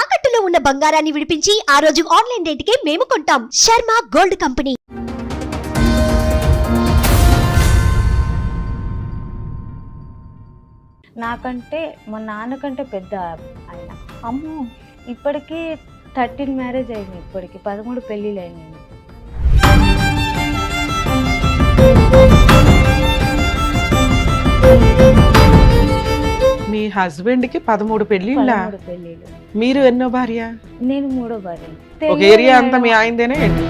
తాకట్టులో ఉన్న బంగారాన్ని విడిపించి ఆ రోజు ఆన్లైన్ రేటుకే మేము కొంటాం. Sharma gold company. నాకంటే మా నాన్నకంటే పెద్ద ఆయన. అమ్మో, ఇప్పటికీ 13 మ్యారేజ్ అయింది. ఇప్పటికి 13 పెళ్ళిళ్ళు అయినాయి. మీ హస్బెండ్ కి 13 పెళ్ళిళ్ళ? 13 పెళ్ళిళ్ళు. మీరు ఎన్నో భార్య? నేను 3వ భార్య. ఒక ఏరియా అంతా మీ ఆయనదేనే ఏంటి?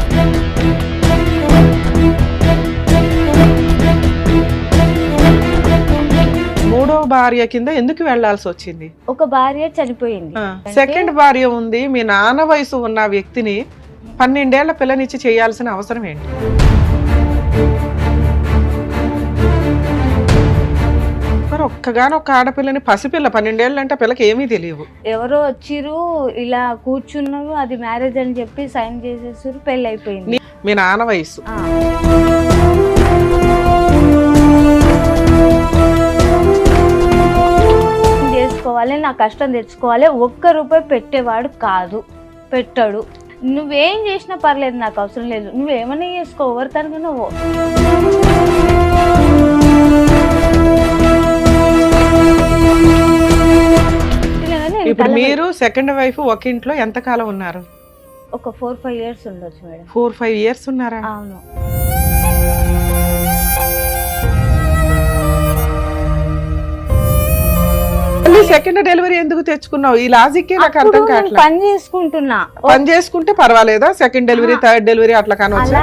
మూడో భార్య కింద ఎందుకు వెళ్లాల్సి వచ్చింది? ఒక భార్య చనిపోయింది. సెకండ్ భార్య ఉంది. మీ నాన్న వయసు ఉన్న వ్యక్తిని 12 ఏళ్ల పిల్లనిచ్చి చేయాల్సిన అవసరం ఏంటి? మరి ఒక్కగానొక్క ఆడపిల్లని, పసిపిల్ల 12 ఏళ్ళు అంటే పిల్లకి ఏమీ తెలియవు. ఎవరో వచ్చిరు, ఇలా కూర్చున్నారు, అది మ్యారేజ్ అని చెప్పి సైన్ చేసేసారు, పెళ్ళి అయిపోయింది. మీ నాన్న వయసు చేసుకోవాలి, నా కష్టం తెచ్చుకోవాలి. 1 రూపాయి పెట్టేవాడు కాదు, పెట్టాడు. నువ్వేం చేసినా పర్లేదు, నాకు అవసరం లేదు, నువ్వేమన్నా చేసుకో, ఎవరితనగా నువ్వు. ఇప్పుడు మీరు సెకండ్ వైఫ్ ఒక ఇంట్లో ఎంత కాలం ఉన్నారు? ఒక 4-5 ఇయర్స్ ఉండొచ్చు మేడం. 4-5 ఇయర్స్ ఉన్నారా? అవును. సెకండ్ డెలివరీ ఎందుకు తెచ్చుకున్నావు? ఈ లాజిక్ నాకు అర్థం కావట్లేదు. పని చేసుకుంటున్నా. పని చేసుకుంటే పర్వాలేదా? సెకండ్ డెలివరీ, థర్డ్ డెలివరీ అట్లా కానొచ్చా?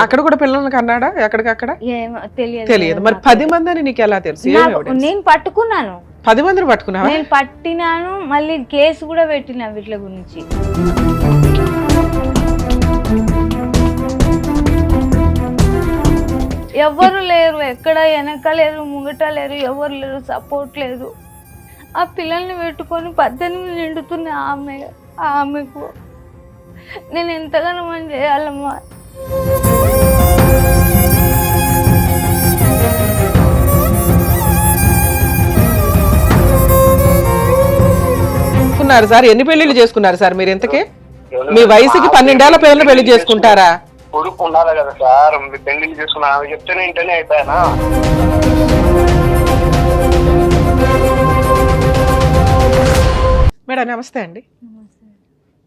అక్కడ కూడా పిల్లలకి అన్నాడా? ఎక్కడికక్కడ తెలియదు. మరి 10 మంది అని నీకు ఎలా తెలుసు? నేను పట్టుకున్నాను. 10 మందిని పట్టుకున్నావా? నేను పట్టినాను, మళ్ళీ కేసు కూడా పెట్టినా వీటి గురించి. ఎవరు లేరు, ఎక్కడ వెనక లేరు, ముంగట లేరు, ఎవరు లేరు, సపోర్ట్ లేదు. ఆ పిల్లల్ని పెట్టుకొని 18 నిండుతున్న ఆమెకు నేను ఎంతగానో మనం చేయాలమ్మా. సార్ ఎన్ని పెళ్లిళ్ళు చేసుకున్నారు సార్ మీరు? ఇంతకీ మీ వయసుకి 12 ఏళ్ల పిల్లలు పెళ్లి చేసుకుంటారా? కొడుకు ఉండాలి కదా సార్, పెళ్లి చేసుకున్నా చెప్తేనే ఇంటనే అయిపోయానా? మేడం నమస్తే అండి.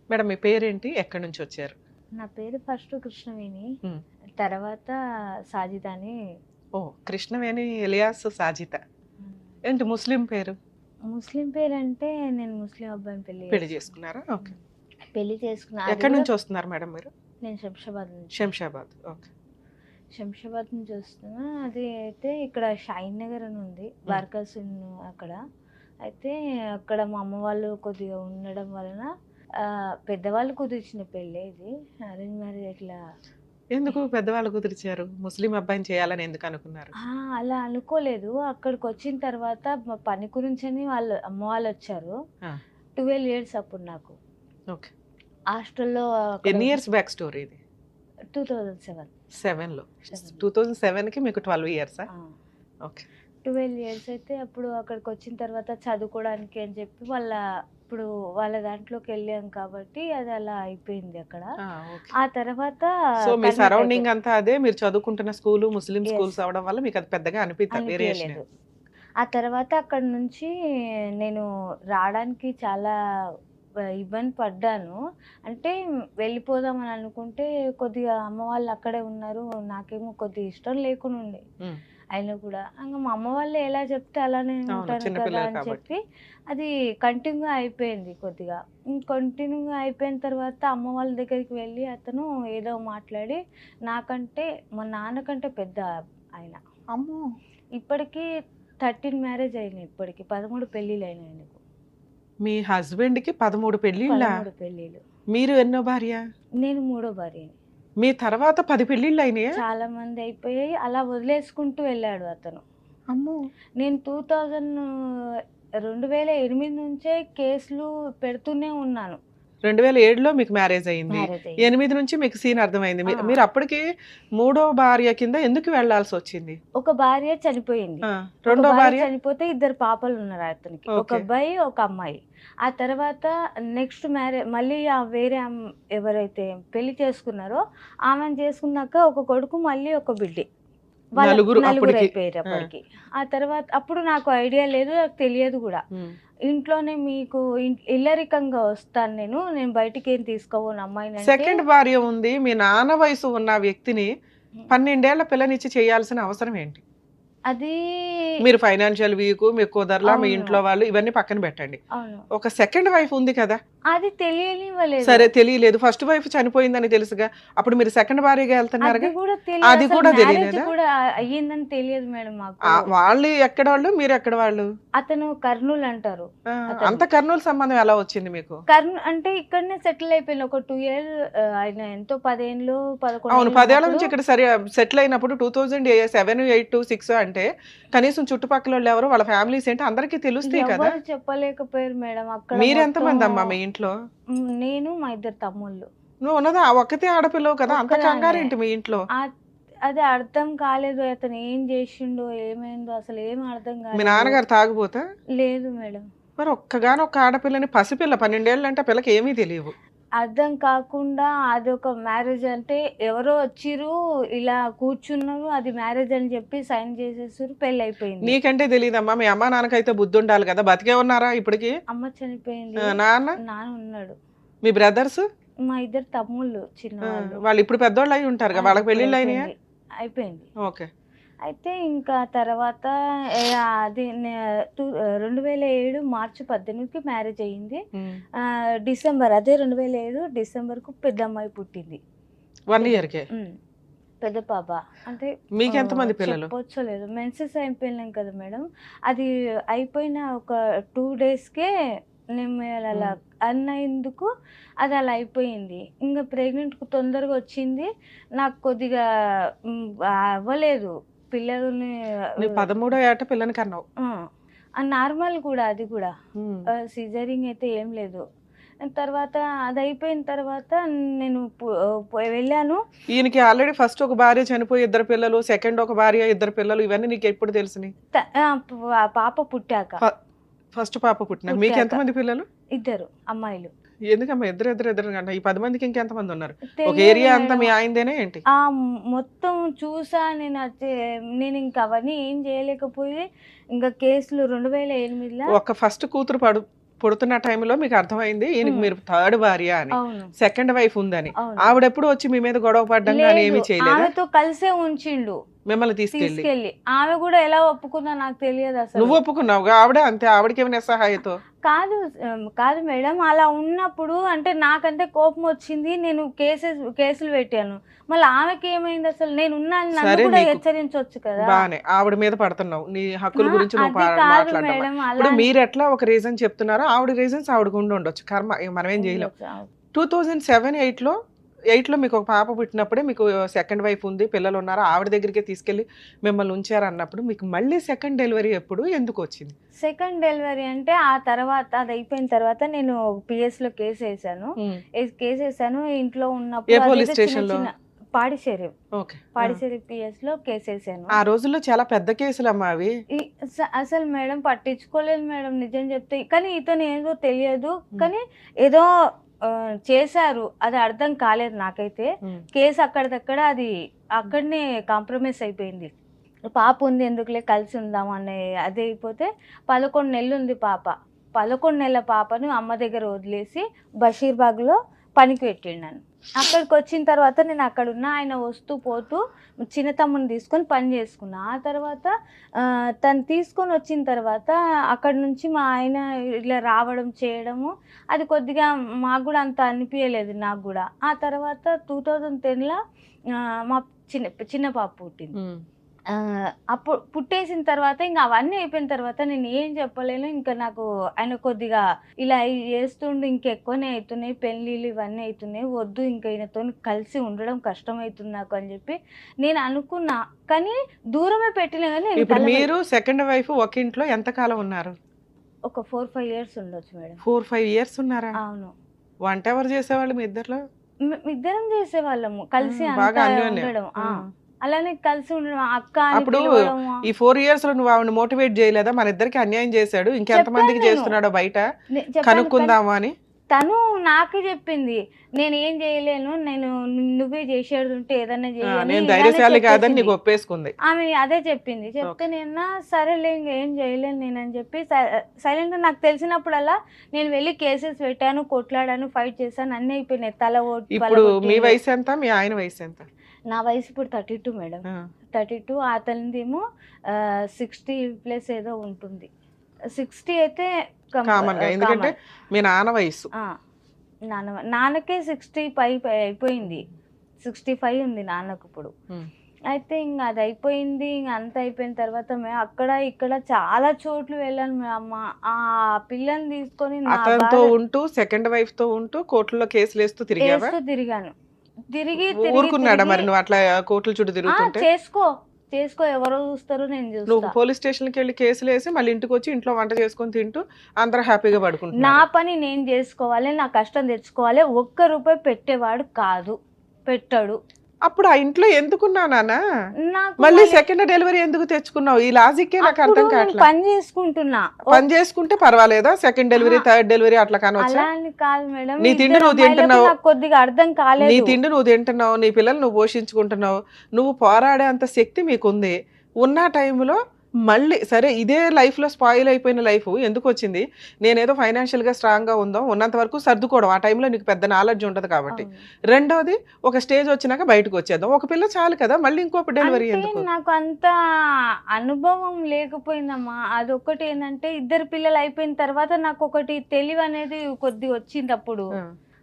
మేడం మీ పేరేంటి, ఎక్కడి నుంచి వచ్చారు? నా పేరు ఫస్ట్ కృష్ణవేణి, తర్వాత సాజిత అని. ఓ, కృష్ణవేణి ఎలియాస్ సాజిత. ఏంటి ముస్లిం పేరు? ముస్లిం పేరు అంటే నేను ముస్లిం అబ్బాయిని పెళ్లి చేసుకున్నారా? ఓకే, పెళ్లి చేసుకున్నా. ఎక్కడి నుంచి వస్తున్నారు మేడం మీరు? నేను శంషాబాద్ నుంచి. శంషాబాద్, ఓకే. శంషాబాద్ నుంచి వస్తున్నా. అది అయితే ఇక్కడ షాయిన్ నగర్ అని ఉంది, వర్కర్స్ అక్కడ. అయితే అక్కడ మా అమ్మ వాళ్ళు కొద్దిగా ఉండడం వలన పెద్దవాళ్ళు కుదిర్చిన పెళ్ళి ఇది, అరేంజ్ మ్యారేజ్. ఇట్లా ఎందుకు పెద్దవాళ్ళు కుదిర్చారు? ముస్లిం అబ్బాయిని చేయాలని ఎందుకు అనుకున్నారు? అలా అనుకోలేదు. అక్కడికి వచ్చిన తర్వాత మా పని గురించి అని అమ్మ వాళ్ళు వచ్చారు. 12 ఇయర్స్ అప్పుడు నాకు. ఓకే. హాస్టల్లో. ఎన్ని ఇయర్స్ బ్యాక్ స్టోరీ ఇది? 2007లో. 2007కి మీకు 12 ఇయర్సా? ఓకే. 12 ఇయర్స్ అయితే అప్పుడు అక్కడికి వచ్చిన తర్వాత చదువుకోవడానికి అని చెప్పి ఇప్పుడు వాళ్ళ దాంట్లోకి వెళ్ళాం కాబట్టి అది అలా అయిపోయింది అక్కడ. ఆ తర్వాత మీ సరౌండింగ్ అంతా అదే, మీరు చదువుకుంటున్న స్కూల్ ముస్లిం స్కూల్స్ అవడం వల్ల మీకు అది పెద్దగా అనిపించలేదు. ఆ తర్వాత అక్కడ నుంచి నేను రావడానికి చాలా ఇబ్బంది పడ్డాను. అంటే వెళ్ళిపోదామని అనుకుంటే కొద్దిగా అమ్మ వాళ్ళు అక్కడే ఉన్నారు, నాకేమో కొద్దిగా ఇష్టం లేకుండా ఉండే. అయినా కూడా ఇంకా మా అమ్మ వాళ్ళు ఎలా చెప్తే అలానే ఉంటాను కదా అని చెప్పి అది కంటిన్యూ అయిపోయింది. కొద్దిగా కంటిన్యూగా అయిపోయిన తర్వాత అమ్మ వాళ్ళ దగ్గరికి వెళ్ళి అతను ఏదో మాట్లాడి, నాకంటే మా నాన్నకంటే పెద్ద ఆయన. అమ్మో, ఇప్పటికీ 13 మ్యారేజ్ అయినాయి. ఇప్పటికి 13 పెళ్ళిళ్ళు అయినాయి నాకు. మీ హస్బెండ్ కి 13 పెళ్ళిళ్ళు. మీరు ఎన్నో భార్య? నేను 3వ భార్యని. మీ తర్వాత 10 పెళ్ళిళ్ళు అయినాయా? చాలా మంది అయిపోయాయి, అలా వదిలేసుకుంటూ వెళ్ళాడు అతను. అమ్మో. నేను 2008 నుంచే కేసులు పెడుతూనే ఉన్నాను. 2007లో మీకు మ్యారేజ్ అయింది. మ్యారేజ్ అయ్యింది. 8 నుంచి మీకు సీన్ అర్థమైంది. ఆ. మీరు అప్పటికి మూడో భార్య కింద ఎందుకు వెళ్లాల్సి వచ్చింది? ఒక భార్య చనిపోయింది. ఒక రెండో భార్య చనిపోతే 2 పాపలు ఉన్నారు అతనికి. ఒక ఓకే. అబ్బాయి ఒక అమ్మాయి. ఆ తర్వాత నెక్స్ట్ మళ్ళీ వేరే ఎవరైతే పెళ్లి చేసుకున్నారో ఆమెను చేసుకున్నాక ఒక కొడుకు మళ్ళీ ఒక బిడ్డ. నలుగురు నలుగురు అప్పటికి. అయిపోయారు అప్పటికి. ఆ తర్వాత అప్పుడు నాకు ఐడియా లేదు, నాకు తెలియదు కూడా. ఇంట్లోనే మీకు ఇల్లరికంగా వస్తాను నేను బయటికి ఏం తీసుకోవను అమ్మాయిని. సెకండ్ భార్య ఉంది, మీ నాన్న వయసు ఉన్న వ్యక్తిని 12 ఏళ్ల పిల్లనిచ్చి చేయాల్సిన అవసరం ఏంటి? అది మీరు ఫైనాన్షియల్ వీక్, మీకు కుదరలా, మీ అవును. ఇంట్లో వాళ్ళు ఇవన్నీ పక్కన పెట్టండి. అవును, ఒక సెకండ్ వైఫ్ ఉంది కదా. అది తెలియనివ్వలేదు. సరే తెలియలేదు, ఫస్ట్ వైఫ్ చనిపోయిందని తెలుసుగా, అప్పుడు మీరు సెకండ్ భార్యగా వెళ్తున్నారుగా. అది కూడా అది తెలియదు, కూడా మ్యారేజ్ తెలియలేదా? కూడా అయ్యిందని తెలియదు మేడం మాకు. వాళ్ళు ఎక్కడ వాళ్ళు, మీరు ఎక్కడ వాళ్ళు? అతను కర్నూలు అంటారు. అంత కర్నూలు సంబంధం ఎలా వచ్చింది మీకు? కర్నూలు అంటే ఇక్కడనే సెటిల్ అయిపోయింది. ఒక 2 ఇయర్స్ ఆయన ఎంతో 10 ఏళ్ళు 11 అవును, 10 ఏళ్ల నుంచి ఇక్కడ సరే సెటిల్ అయినప్పుడు 2007, 8, 6 అంటే కనీసం చుట్టుపక్కల వాళ్ళు ఎవరు, వాళ్ళ ఫ్యామిలీస్ ఏంటి అందరికీ తెలుస్తాయి కదా. ఎవరు చెప్పలేకపోయారు మేడం. అక్కడ మీరు ఎంత మంది మొత్తం అమ్మా మీ ఇంట్లో? నేను మా 2 తమ్ముళ్ళు. నువ్వు ఉన్నది ఒక్కతే ఆడపిల్లవు కదా, అంత ఒక్కదాన్నే. కంగారేంటి మీ ఇంట్లో? అది అర్థం కాలేదు, అతను ఏం చేసిండో ఏమైందో అసలు ఏం అర్థం మీ కాలేదు. నాన్నగారు తాగుపోతా? లేదు మేడం. మరి ఒక్కగానొక్క ఆడపిల్లని, పసిపిల్ల 12 ఏళ్ళు అంటే పిల్లకి ఏమీ తెలియవు. అర్థం కాకుండా అదొక మ్యారేజ్ అంటే ఎవరో వచ్చిర్రు ఇలా కూర్చున్నారు, అది మ్యారేజ్ అని చెప్పి సైన్ చేసేసారు, పెళ్ళి అయిపోయింది. నీకంటే తెలియదమ్మా, మీ అమ్మ నాన్నకైతే బుద్ధి ఉండాలి కదా. బతికే ఉన్నారా ఇప్పటికి? అమ్మ చనిపోయింది, నాన్న నాన్న ఉన్నాడు. మీ బ్రదర్స్? మా 2 తమ్ముళ్ళు చిన్నవాళ్ళు. వాళ్ళు ఇప్పుడు పెద్దోళ్ళు అయి ఉంటారు కదా, వాళ్ళకి పెళ్ళిళ్ళు అయినాయా? అయిపోయింది. ఓకే. అయితే ఇంకా తర్వాత అది 2007 మార్చి 18కి మ్యారేజ్ అయ్యింది. డిసెంబర్ అదే 2007 డిసెంబర్కు పెద్ద అమ్మాయి పుట్టింది. 1 ఇయర్కే పెద్ద పాప. అంటే మీకు ఎంతమంది పిల్లలు? చెప్పొచ్చలేదు, మెన్సెస్ అయిపోయినాం కదా మేడం. అది అయిపోయిన ఒక 2 డేస్కే నేను అలా అన్నందుకు అది అలా అయిపోయింది. ఇంకా ప్రెగ్నెంట్ తొందరగా వచ్చింది, నాకు కొద్దిగా అవ్వలేదు పిల్లల్ని. 13వ ఏట పిల్లని కన్నావు? నార్మల్ కూడా, అది కూడా సిజరింగ్ అయితే ఏం లేదు. తర్వాత అది అయిపోయిన తర్వాత నేను వెళ్ళాను. ఈయనకి ఆల్రెడీ ఫస్ట్ ఒక భార్య చనిపోయి 2 పిల్లలు, సెకండ్ ఒక భార్య 2 పిల్లలు, ఇవన్నీ నీకు ఎప్పుడు తెలిసినాయి? పాప పుట్టాక. ఫస్ట్ పాప పుట్టినాక మీకు ఎంతమంది పిల్లలు? 2 అమ్మాయిలు. ఎందుకమ్మా ఇద్దరు అంటే ఈ 10 మందికి ఇంకెంతమంది ఉన్నారు? ఒక ఏరియా అంతా మీ ఆయనదేనే ఏంటి? మొత్తం చూసా నేను ఇంకా అవన్నీ ఏం చేయలేకపోయి ఇంకా కేసులు 2008లో ఒక ఫస్ట్ కూతురు పుడుతున్న టైంలో మీకు అర్థమైంది ఈయనకి మీరు థర్డ్ భార్య అని, సెకండ్ వైఫ్ ఉందని. ఆవిడెప్పుడు వచ్చి మీ మీద గొడవ పడ్డం కానీ ఏమీ చేయలేదు? ఆమెతో కలిసే ఉంచిండు మిమ్మల్ని తీసుకెళ్ళి. ఆమె కూడా ఎలా ఒప్పుకుందా నాకు తెలియదు అసలు. నువ్వు ఒప్పుకున్నావు? ఆవిడే అంతే, ఆవిడకి ఏమైనా సహాయతో? కాదు మేడం, అలా ఉన్నప్పుడు అంటే నాకంటే కోపం వచ్చింది, నేను కేసులు పెట్టాను. మళ్ళీ ఆమెకి ఏమైంది అసలు? నేను ఉన్నాను, నన్ను కూడా హెచ్చరించవచ్చు కదా. బానే ఆవిడ మీద పడుతున్నావు, నీ హక్కుల గురించి నువ్వు మాట్లాడడం. ఇప్పుడు మీరు ఎట్లా ఒక రీజన్ చెప్తున్నారో ఆవిడ రీజన్స్ ఆవిడకు ఉండి ఉండొచ్చు, కర్మ మనం ఏం చేయలేం. 2007, 8లో మీకు ఒక పాప పుట్టినప్పుడే మీకు సెకండ్ వైఫ్ ఉంది, పిల్లలు ఉన్నారు, ఆవిడ దగ్గరికి తీసుకెళ్లి మిమ్మల్ని ఉంచారు అన్నప్పుడు మీకు మళ్ళీ సెకండ్ డెలివరీ ఎప్పుడు ఎందుకు వచ్చింది? సెకండ్ డెలివరీ అంటే ఆ తర్వాత అది అయిపోయిన తర్వాత నేను PS లో కేసు వేసాను. ఇంట్లో ఉన్నప్పుడు పాడిచేరి PS లో కేసు వేసాను. ఆ రోజుల్లో చాలా పెద్ద కేసులు అమ్మా అవి. అసలు మేడం పట్టించుకోలేదు మేడం నిజం చెప్తే. కానీ ఇతను ఏదో తెలియదు, కానీ ఏదో చేశారు, అది అర్థం కాలేదు నాకైతే. కేసు అక్కడిదక్కడ అది అక్కడనే కాంప్రమైజ్ అయిపోయింది. పాప ఉంది ఎందుకులే కలిసి ఉందాం అనే అది అయిపోతే 11 నెలలు ఉంది పాప. 11 నెలల పాపను అమ్మ దగ్గర వదిలేసి బషీర్బాగ్లో పనికి పెట్టిండు నన్ను. అక్కడికి వచ్చిన తర్వాత నేను అక్కడ ఉన్న ఆయన వస్తూ పోతూ చిన్న తమ్ముని తీసుకొని పని చేసుకున్నా. ఆ తర్వాత తను తీసుకొని వచ్చిన తర్వాత అక్కడ నుంచి మా ఆయన ఇలా రావడం చేయడము అది కొద్దిగా మాకు కూడా అంత అనిపించలేదు నాకు కూడా. ఆ తర్వాత 2010లో మా చిన్న పాప పుట్టింది. అప్పుడు పుట్టేసిన తర్వాత ఇంకా అవన్నీ అయిపోయిన తర్వాత నేను ఏం చెప్పలేను. ఇంకా నాకు ఆయన కొద్దిగా ఇలా చేస్తుండు, ఇంకెక్కువనే అవుతున్నాయి పెళ్ళిళ్ళు ఇవన్నీ అవుతున్నాయి, వద్దు ఇంకా ఈయనతో కలిసి ఉండడం కష్టమవుతుంది నాకు అని చెప్పి నేను అనుకున్నా. కానీ దూరమే పెట్టినా కానీ ఇప్పుడు మీరు సెకండ్ వైఫ్ ఒక ఇంట్లో ఎంత కాలం ఉన్నారు? ఒక 4-5 years ఉండొచ్చు మేడం. 4-5 years ఉన్నారా? అవును. వంట ఎవరు చేసేవాళ్ళు మీ ఇద్దరిలో? ఇద్దరం చేసేవాళ్ళము కలిసి బాగా అంతా అన్యోన్యం. ఉండడం. అలానే కలిసి ఉండడం, అక్క అని అప్పుడు పిలవడము. ఈ 4 years లో నువ్వు ఆవిడ మోటివేట్ చేయలేదా, మన ఇద్దరికి అన్యాయం చేశాడు, ఇంకెంతమందికి చెప్పాను నేను. చేస్తున్నాడో బయట, చెప్పాను, కనుక్కుందాము అని? తను నాకు చెప్పింది, నేను ఏం చేయలేను, నేను నువ్వే చేసేది ఉంటే ఏదన్నా చేయని నేను ఇలానే ధైర్యశాలి కాదని చెప్పేసింది. నీకు ఒప్పేసుకుంది. ఆమె అదే చెప్పింది. చెప్తే నేను సరేలే ఇంకేం చేయలేను నేనని చెప్పి సైలెంట్. నాకు తెలిసినప్పుడల్లా నేను వెళ్ళి కేసెస్ పెట్టాను, కొట్లాడాను, ఫైట్ చేశాను, అన్నీ అయిపోయినాయి. ఇప్పుడు మీ వయసు ఎంత, మీ ఆయన వయసు ఎంత? నా వయసు ఇప్పుడు 32 మేడం. 32. అతనిదేమో 60+ ఏదో ఉంటుంది. 60 అయితే కామన్ గా, ఎందుకంటే మీ నాన్న వయసు. నాన్నకే 60 పై అయిపోయింది. 65 ఉంది నాన్నకు ఇప్పుడు. అయితే ఇంకా అది అయిపోయింది. ఇంకా అంత అయిపోయిన తర్వాత మేము అక్కడ ఇక్కడ చాలా చోట్ల వెళ్ళాను. అమ్మ ఆ పిల్లని తీసుకొని అతనితో ఉంటూ, సెకండ్ వైఫ్ తో ఉంటూ కోర్టులో కేసులు వేస్తూ తిరిగాను. ఊరుకున్నాడా మరి నువ్వు అట్లా కోర్టుల చుట్టూ తిరుగుతుంటే? చేసుకో ఎవరో చూస్తారు, నేను నువ్వు చూస్తా. పోలీస్ స్టేషన్కి వెళ్ళి కేసులు వేసి మళ్ళీ ఇంటికి వచ్చి ఇంట్లో వంట చేసుకొని తింటూ అందరూ హ్యాపీగా నా పడుకుంటున్నారు. పని నేను చేసుకోవాలి, నా కష్టం తెచ్చుకోవాలి. ₹1 పెట్టేవాడు కాదు, పెట్టాడు. అప్పుడు ఆ ఇంట్లో ఎందుకున్నావు నాన్న? నాకు మళ్ళీ సెకండ్ డెలివరీ ఎందుకు తెచ్చుకున్నావు? ఈ లాజిక్కే నాకు అర్థం అప్పుడు నేను కావట్లేదు. పని చేసుకుంటున్నా. పని చేసుకుంటే పర్వాలేదా? సెకండ్ డెలివరీ, థర్డ్ డెలివరీ అట్లా కానొచ్చా? అలా అని కాదు మేడం, నీ తిండి ఇద్దరు నువ్వు తింటున్నావు. అమ్మాయిలకు నాకు కొద్దిగా అర్థం నీ కాలేదు. తిండి నువ్వు తింటున్నావు, నీ పిల్లలు నువ్వు పోషించుకుంటున్నావు, నువ్వు పోరాడే అంత శక్తి మీకుంది. ఉన్న టైంలో మళ్ళీ సరే ఇదే లైఫ్ లో స్పాయిల్ అయిపోయిన లైఫ్ ఎందుకు వచ్చింది? నేనేదో ఫైనాన్షియల్ గా స్ట్రాంగ్ గా ఉందో ఉన్నంత వరకు సర్దుకోవడం, ఆ టైంలో నీకు పెద్ద నాలెడ్జ్ ఉంటది కాబట్టి. రెండోది, ఒక స్టేజ్ వచ్చినాక బయటకు వచ్చేద్దాం, ఒక పిల్ల చాలు కదా, మళ్ళీ ఇంకొక డెలివరీ అంటే ఎందుకు? నాకు అంత అనుభవం లేకపోయిందమ్మా. అదొకటి ఏంటంటే, ఇద్దరు పిల్లలు అయిపోయిన తర్వాత నాకు ఒకటి తెలివి అనేది కొద్దిగా వచ్చింది అప్పుడు.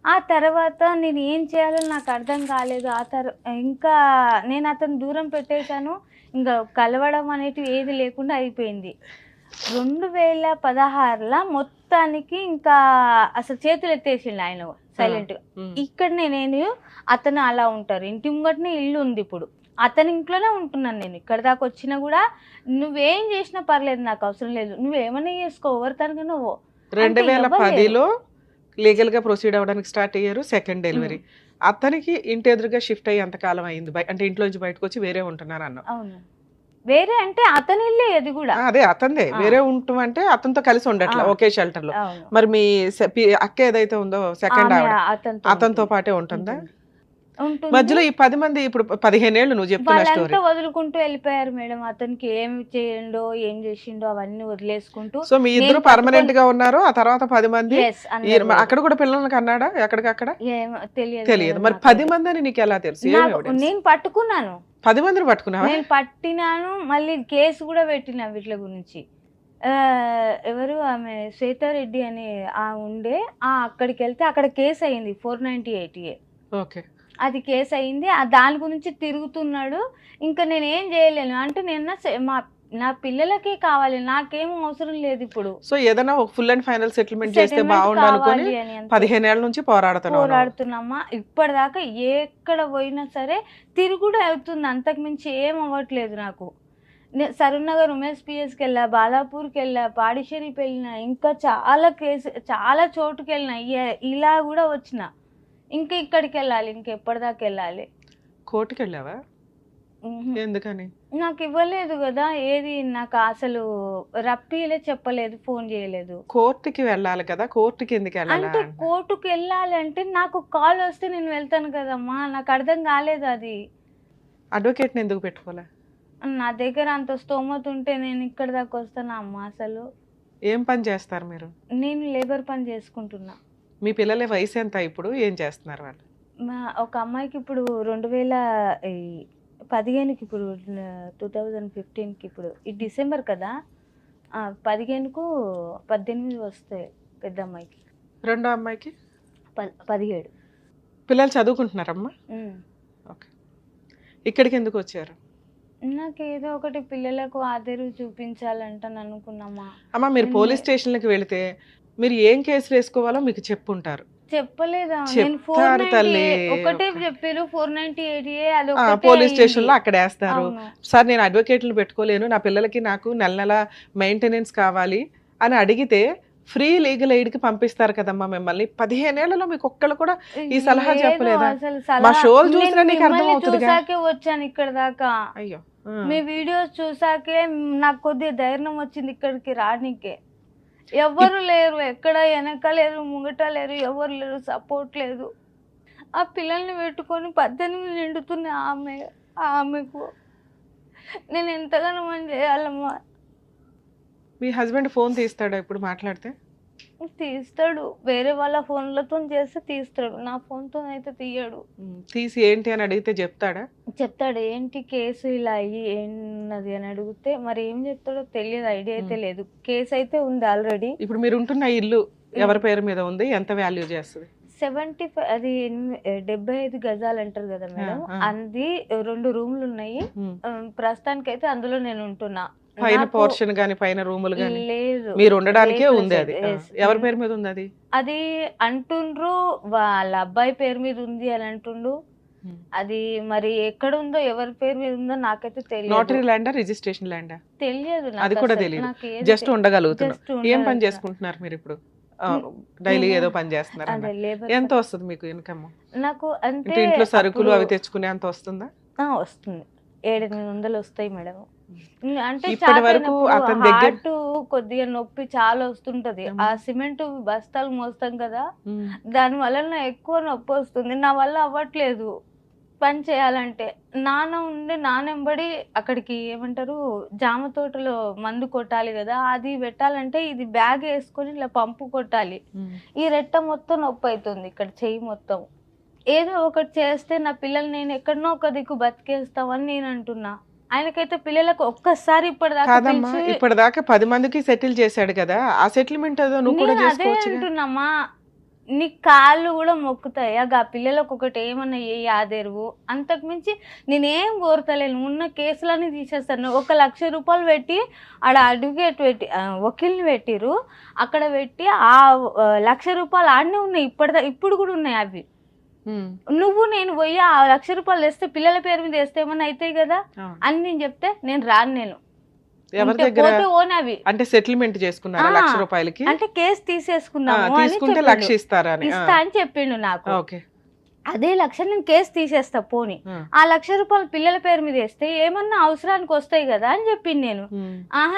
ఆ తర్వాత నేను ఏం చేయాలో నాకు అర్థం కాలేదు. ఇంకా నేను అతను దూరం పెట్టేశాను. ఇంకా కలవడం అనేది ఏది లేకుండా అయిపోయింది. 2016లో మొత్తానికి ఇంకా అసలు చేతులు ఎత్తేసిండు ఆయన సైలెంట్ గా. ఇక్కడ నేను అతను అలా ఉంటారు, ఇంటి ముంగటనే ఇల్లు ఉంది. ఇప్పుడు అతని ఇంట్లోనే ఉంటున్నాను నేను. ఇక్కడ దాకా వచ్చినా కూడా నువ్వేం చేసినా పర్లేదు, నాకు అవసరం లేదు, నువ్వేమన్నా చేసుకో, ఎవరితనగా నువ్వు. 2010లో లీగల్ గా ప్రొసీడ్ అవ్వడానికి స్టార్ట్ అయ్యారు. సెకండ్ డెలివరీ అతనికి ఇంటి ఎదురుగా షిఫ్ట్ అయ్యి ఎంతకాలం అయింది? అంటే ఇంట్లో నుంచి బయటకు వచ్చి వేరే ఉంటున్నారు అన్న? అవును, వేరే అంటే అతని ఇల్లే అది కూడా. అదే అతందే, వేరే ఉంటాం అంటే అతనితో కలిసి ఉండట్లా ఒకే షెల్టర్ లో. అవును. మరి మీ అక్క ఏదైతే ఉందో సెకండ్ ఆవిడ అతనితో పాటే ఉంటుందా? ఉంటుంది. మధ్యలో ఈ 10 మంది ఇప్పుడు 15 ఏళ్ళు నువ్వు చెప్తున్న స్టోరీ. వాళ్ళంతా వదులుకుంటూ వెళ్ళిపోయారు మేడం. అతనికి ఏం చేయండో ఏం చేసిండో అవన్నీ వదిలేసుకుంటూ. సో మీ ఇద్దరు పర్మనెంట్ గా ఉన్నారు. ఆ తర్వాత 10 మంది Yes, అందరూ అక్కడ కూడా పిల్లలకి అన్నాడా? ఎక్కడికక్కడ తెలియదు. తెలియదు మరి 10 మంది అని నీకు ఎలా తెలుసు? నేను పట్టుకున్నాను. 10 మందిని పట్టుకున్నావా? నేను పట్టినాను, మళ్ళీ కేసు కూడా పెట్టినా వీటి గురించి. ఎవరు ఆమె శ్వేతారెడ్డి అని ఉండే, అక్కడికి వెళ్తే అక్కడ కేసు అయింది 498A. ఓకే, అది కేసు అయింది. దాని గురించి తిరుగుతున్నాడు. ఇంకా నేను ఏం చేయలేను అంటే, నేను నా పిల్లలకే కావాలి, నాకేం అవసరం లేదు ఇప్పుడు. సో ఏదైనా ఒక ఫుల్ అండ్ ఫైనల్ సెటిల్మెంట్ చేస్తే బాగుండాలనుకొని 15 ఏళ్ల నుంచి పోరాడుతున్నామా. ఇప్పటిదాకా ఎక్కడ పోయినా సరే తిరుగుడు అవుతుంది, అంతకు మించి ఏం అవ్వట్లేదు నాకు. సరూర్నగర్ ఉమేష్ పిఎస్కి వెళ్ళా, బాలాపూర్కి వెళ్ళా, పాడిషేరికి వెళ్ళినా, ఇంకా చాలా చోటుకి వెళ్ళినా. ఇలా కూడా వచ్చిన, ఇంకా ఇక్కడికి వెళ్ళాలి, ఇంకెప్పటిదాకా వెళ్ళాలి. కోర్టుకి వెళ్ళావా? ఎందుకని? నాకు ఇవ్వలేదు కదా ఏది, నాకు అసలు రప్పిలే చెప్పలేదు, ఫోన్ చేయలేదు. కోర్టుకి వెళ్ళాలి కదా, కోర్టుకి ఎందుకు వెళ్ళాలి? అంటే కోర్టుకి వెళ్ళాలి అంటే నాకు కాల్ వస్తే నేను వెళ్తాను కదమ్మా, నాకు అర్థం కాలేదు అది. అడ్వకేట్ని ఎందుకు పెట్టుకోలే? నా దగ్గర అంత స్తోమత ఉంటే నేను ఇక్కడ దాకా వస్తానా అమ్మా? అసలు ఏం పని చేస్తారు మీరు? నేను లేబర్ పని చేసుకుంటున్నా. మీ పిల్లల వయసు ఎంత ఇప్పుడు? ఏం చేస్తున్నారు వాళ్ళు? ఒక అమ్మాయికి ఇప్పుడు 2015కి, ఇప్పుడు 2015కి, ఇప్పుడు ఈ డిసెంబర్ కదా, 15కు 18 వస్తాయి పెద్ద అమ్మాయికి. రెండో అమ్మాయికి 17. పిల్లలు చదువుకుంటున్నారమ్మా? ఓకే. ఇక్కడికి ఎందుకు వచ్చారు? నాకు ఏదో ఒకటి పిల్లలకు ఆదరు చూపించాలంటని అనుకున్నామా. అమ్మ మీరు పోలీస్ స్టేషన్లకు వెళితే మీరు ఏం కేసులు వేసుకోవాలో మీకు చెప్పుంటారు. చెప్పలేదా? చెప్తారు తల్లి. ఒకటే చెప్పారు 498A. అది పోలీస్ స్టేషన్ లో అక్కడ వేస్తారు. సార్ నేను అడ్వకేట్లను పెట్టుకోలేను, నా పిల్లలకి నాకు నెల నెల మెయింటెనెన్స్ కావాలి అని అడిగితే ఫ్రీ లీగల్ ఎయిడ్ కి పంపిస్తారు కదమ్మా మిమ్మల్ని. 15 ఏళ్లలో మీకు ఒక్కళ్ళు కూడా ఈ సలహా లేదు, చెప్పలేదా? అసలు మా సలహా షోలు చూసినా నేను నీకు అర్థం మిమ్మల్ని అవుతుందిగా. చూసాకే వచ్చాను ఇక్కడ దాకా. అయ్యో మీ వీడియోస్ చూసాకే నాకు కొద్దిగా ధైర్యం వచ్చింది ఇక్కడికి రానికే. ఎవరు లేరు, ఎక్కడ వెనక లేరు, ముంగట లేరు, ఎవరు లేరు, సపోర్ట్ లేదు. ఆ పిల్లల్ని పెట్టుకొని 18 నిండుతున్న ఆమెకు నేను ఎంతగానో మనం చేయాలమ్మా. మీ హస్బెండ్ ఫోన్ తీస్తాడా ఇప్పుడు మాట్లాడితే? తీస్తాడు, వేరే వాళ్ళ ఫోన్లతో చేస్తే తీస్తాడు, నా ఫోన్తో అయితే తీయడు. తీసి ఏంటి అని అడిగితే చెప్తాడా? చెప్తాడు, ఏంటి కేసు ఇలా అయ్యి ఏంటది అని అడిగితే మరి ఏం చెప్తాడో తెలియదు, ఐడియా అయితే లేదు. కేసు అయితే ఉంది ఆల్రెడీ. ఇప్పుడు మీరు ఉంటున్న ఇల్లు ఎవరి పేరు మీద ఉంది? ఎంత వాల్యూ చేస్తుంది? 75 అది 75 గజాలు అంటారు కదా మేడం. అది 2 రూమ్లు ఉన్నాయి. ప్రస్తుతానికి అయితే అందులో నేను ఉంటున్నా. పైన పోర్షన్ గాని పైన రూములు గాని లేదు, మీరు ఉండడానికే ఉంది. అది ఎవరి పేరు మీద ఉంది? అది అంటుండ్రు వాళ్ళ అబ్బాయి పేరు మీద ఉంది అని అంటుండు. అది మరి ఎక్కడ ఉందో ఎవరి పేరు మీద ఉందో నాకైతే తెలియదు. నోటరీ ల్యాండా, రిజిస్ట్రేషన్ ల్యాండా తెలియదు, అది కూడా తెలియదు. జస్ట్ ఉండగలుగుతున్నారు. ఏం పని చేసుకుంటున్నారు మీరు ఇప్పుడు? డైలీ ఏదో పని చేస్తున్నారు. ఎంత వస్తుంది మీకు ఇన్కమ్? నాకు అంటే ఇంట్లో సరుకులు అవి తెచ్చుకునే అంత వస్తుందా? వస్తుంది, 700-800 వస్తాయి మేడం. అంటే ఇప్పటి వరకు అతని దగ్గర కొద్దిగా నొప్పి చాలా వస్తుంటది. ఆ సిమెంట్ బస్తాలు మోస్తాం కదా, దాని వల్ల ఎక్కువ నొప్పి వస్తుంది. నా వల్ల అవ్వట్లేదు పని చేయాలంటే. నానెంబడి అక్కడికి ఏమంటారు జామ తోటలో మందు కొట్టాలి కదా, అది పెట్టాలంటే ఇది బ్యాగ్ వేసుకొని ఇలా పంపు కొట్టాలి. ఈ రెట్ట మొత్తం నొప్పి అవుతుంది, ఇక్కడ చెయ్యి మొత్తం. ఏదో ఒకటి చేస్తే నా పిల్లలు నేను ఎక్కడనో ఒక దిక్కు బతికేస్తామని నేను అంటున్నా. ఆయనకైతే పిల్లలకు ఒక్కసారి ఇప్పటిదాకా 10 మందికి సెటిల్ చేశాడు కదా, ఆ సెటిల్మెంట్ ఏదో నువ్వు కూడా చేసుకోవచ్చు. అంటున్నామా, నీ కాళ్ళు కూడా మొక్కుతాయి. ఆ పిల్లలకు ఒకటి ఏమన్నా ఏ ఆదేరువు. అంతకు మించి నేనేం కోరతలేను. ఉన్న కేసులన్నీ తీసేస్తాను. 1 లక్ష రూపాయలు పెట్టి ఆడ అడ్వకేట్ పెట్టి వకీల్ని పెట్టిరు, అక్కడ పెట్టి ఆ 1 లక్ష రూపాయలు ఆడనే ఉన్నాయి. ఇప్పుడు కూడా ఉన్నాయి అవి. నువ్వు నేను పోయి ఆ 1 లక్ష రూపాయలు తెస్తే పిల్లల పేరు మీద వేస్తే ఏమన్నా అవుతాయి కదా అని నేను చెప్తే నేను రాను. నేను అంటే సెటిల్మెంట్ చేసుకున్నారా 1 లక్ష రూపాయలకి? అంటే కేసు తీసేసుకున్నాము ఇస్తా అని చెప్పిండు నాకు. అదే 1 లక్ష నేను కేసు తీసేస్తా పోని, ఆ 1 లక్ష రూపాయలు పిల్లల పేరు మీద వేస్తే ఏమన్నా అవసరానికి వస్తాయి కదా అని చెప్పింది. నేను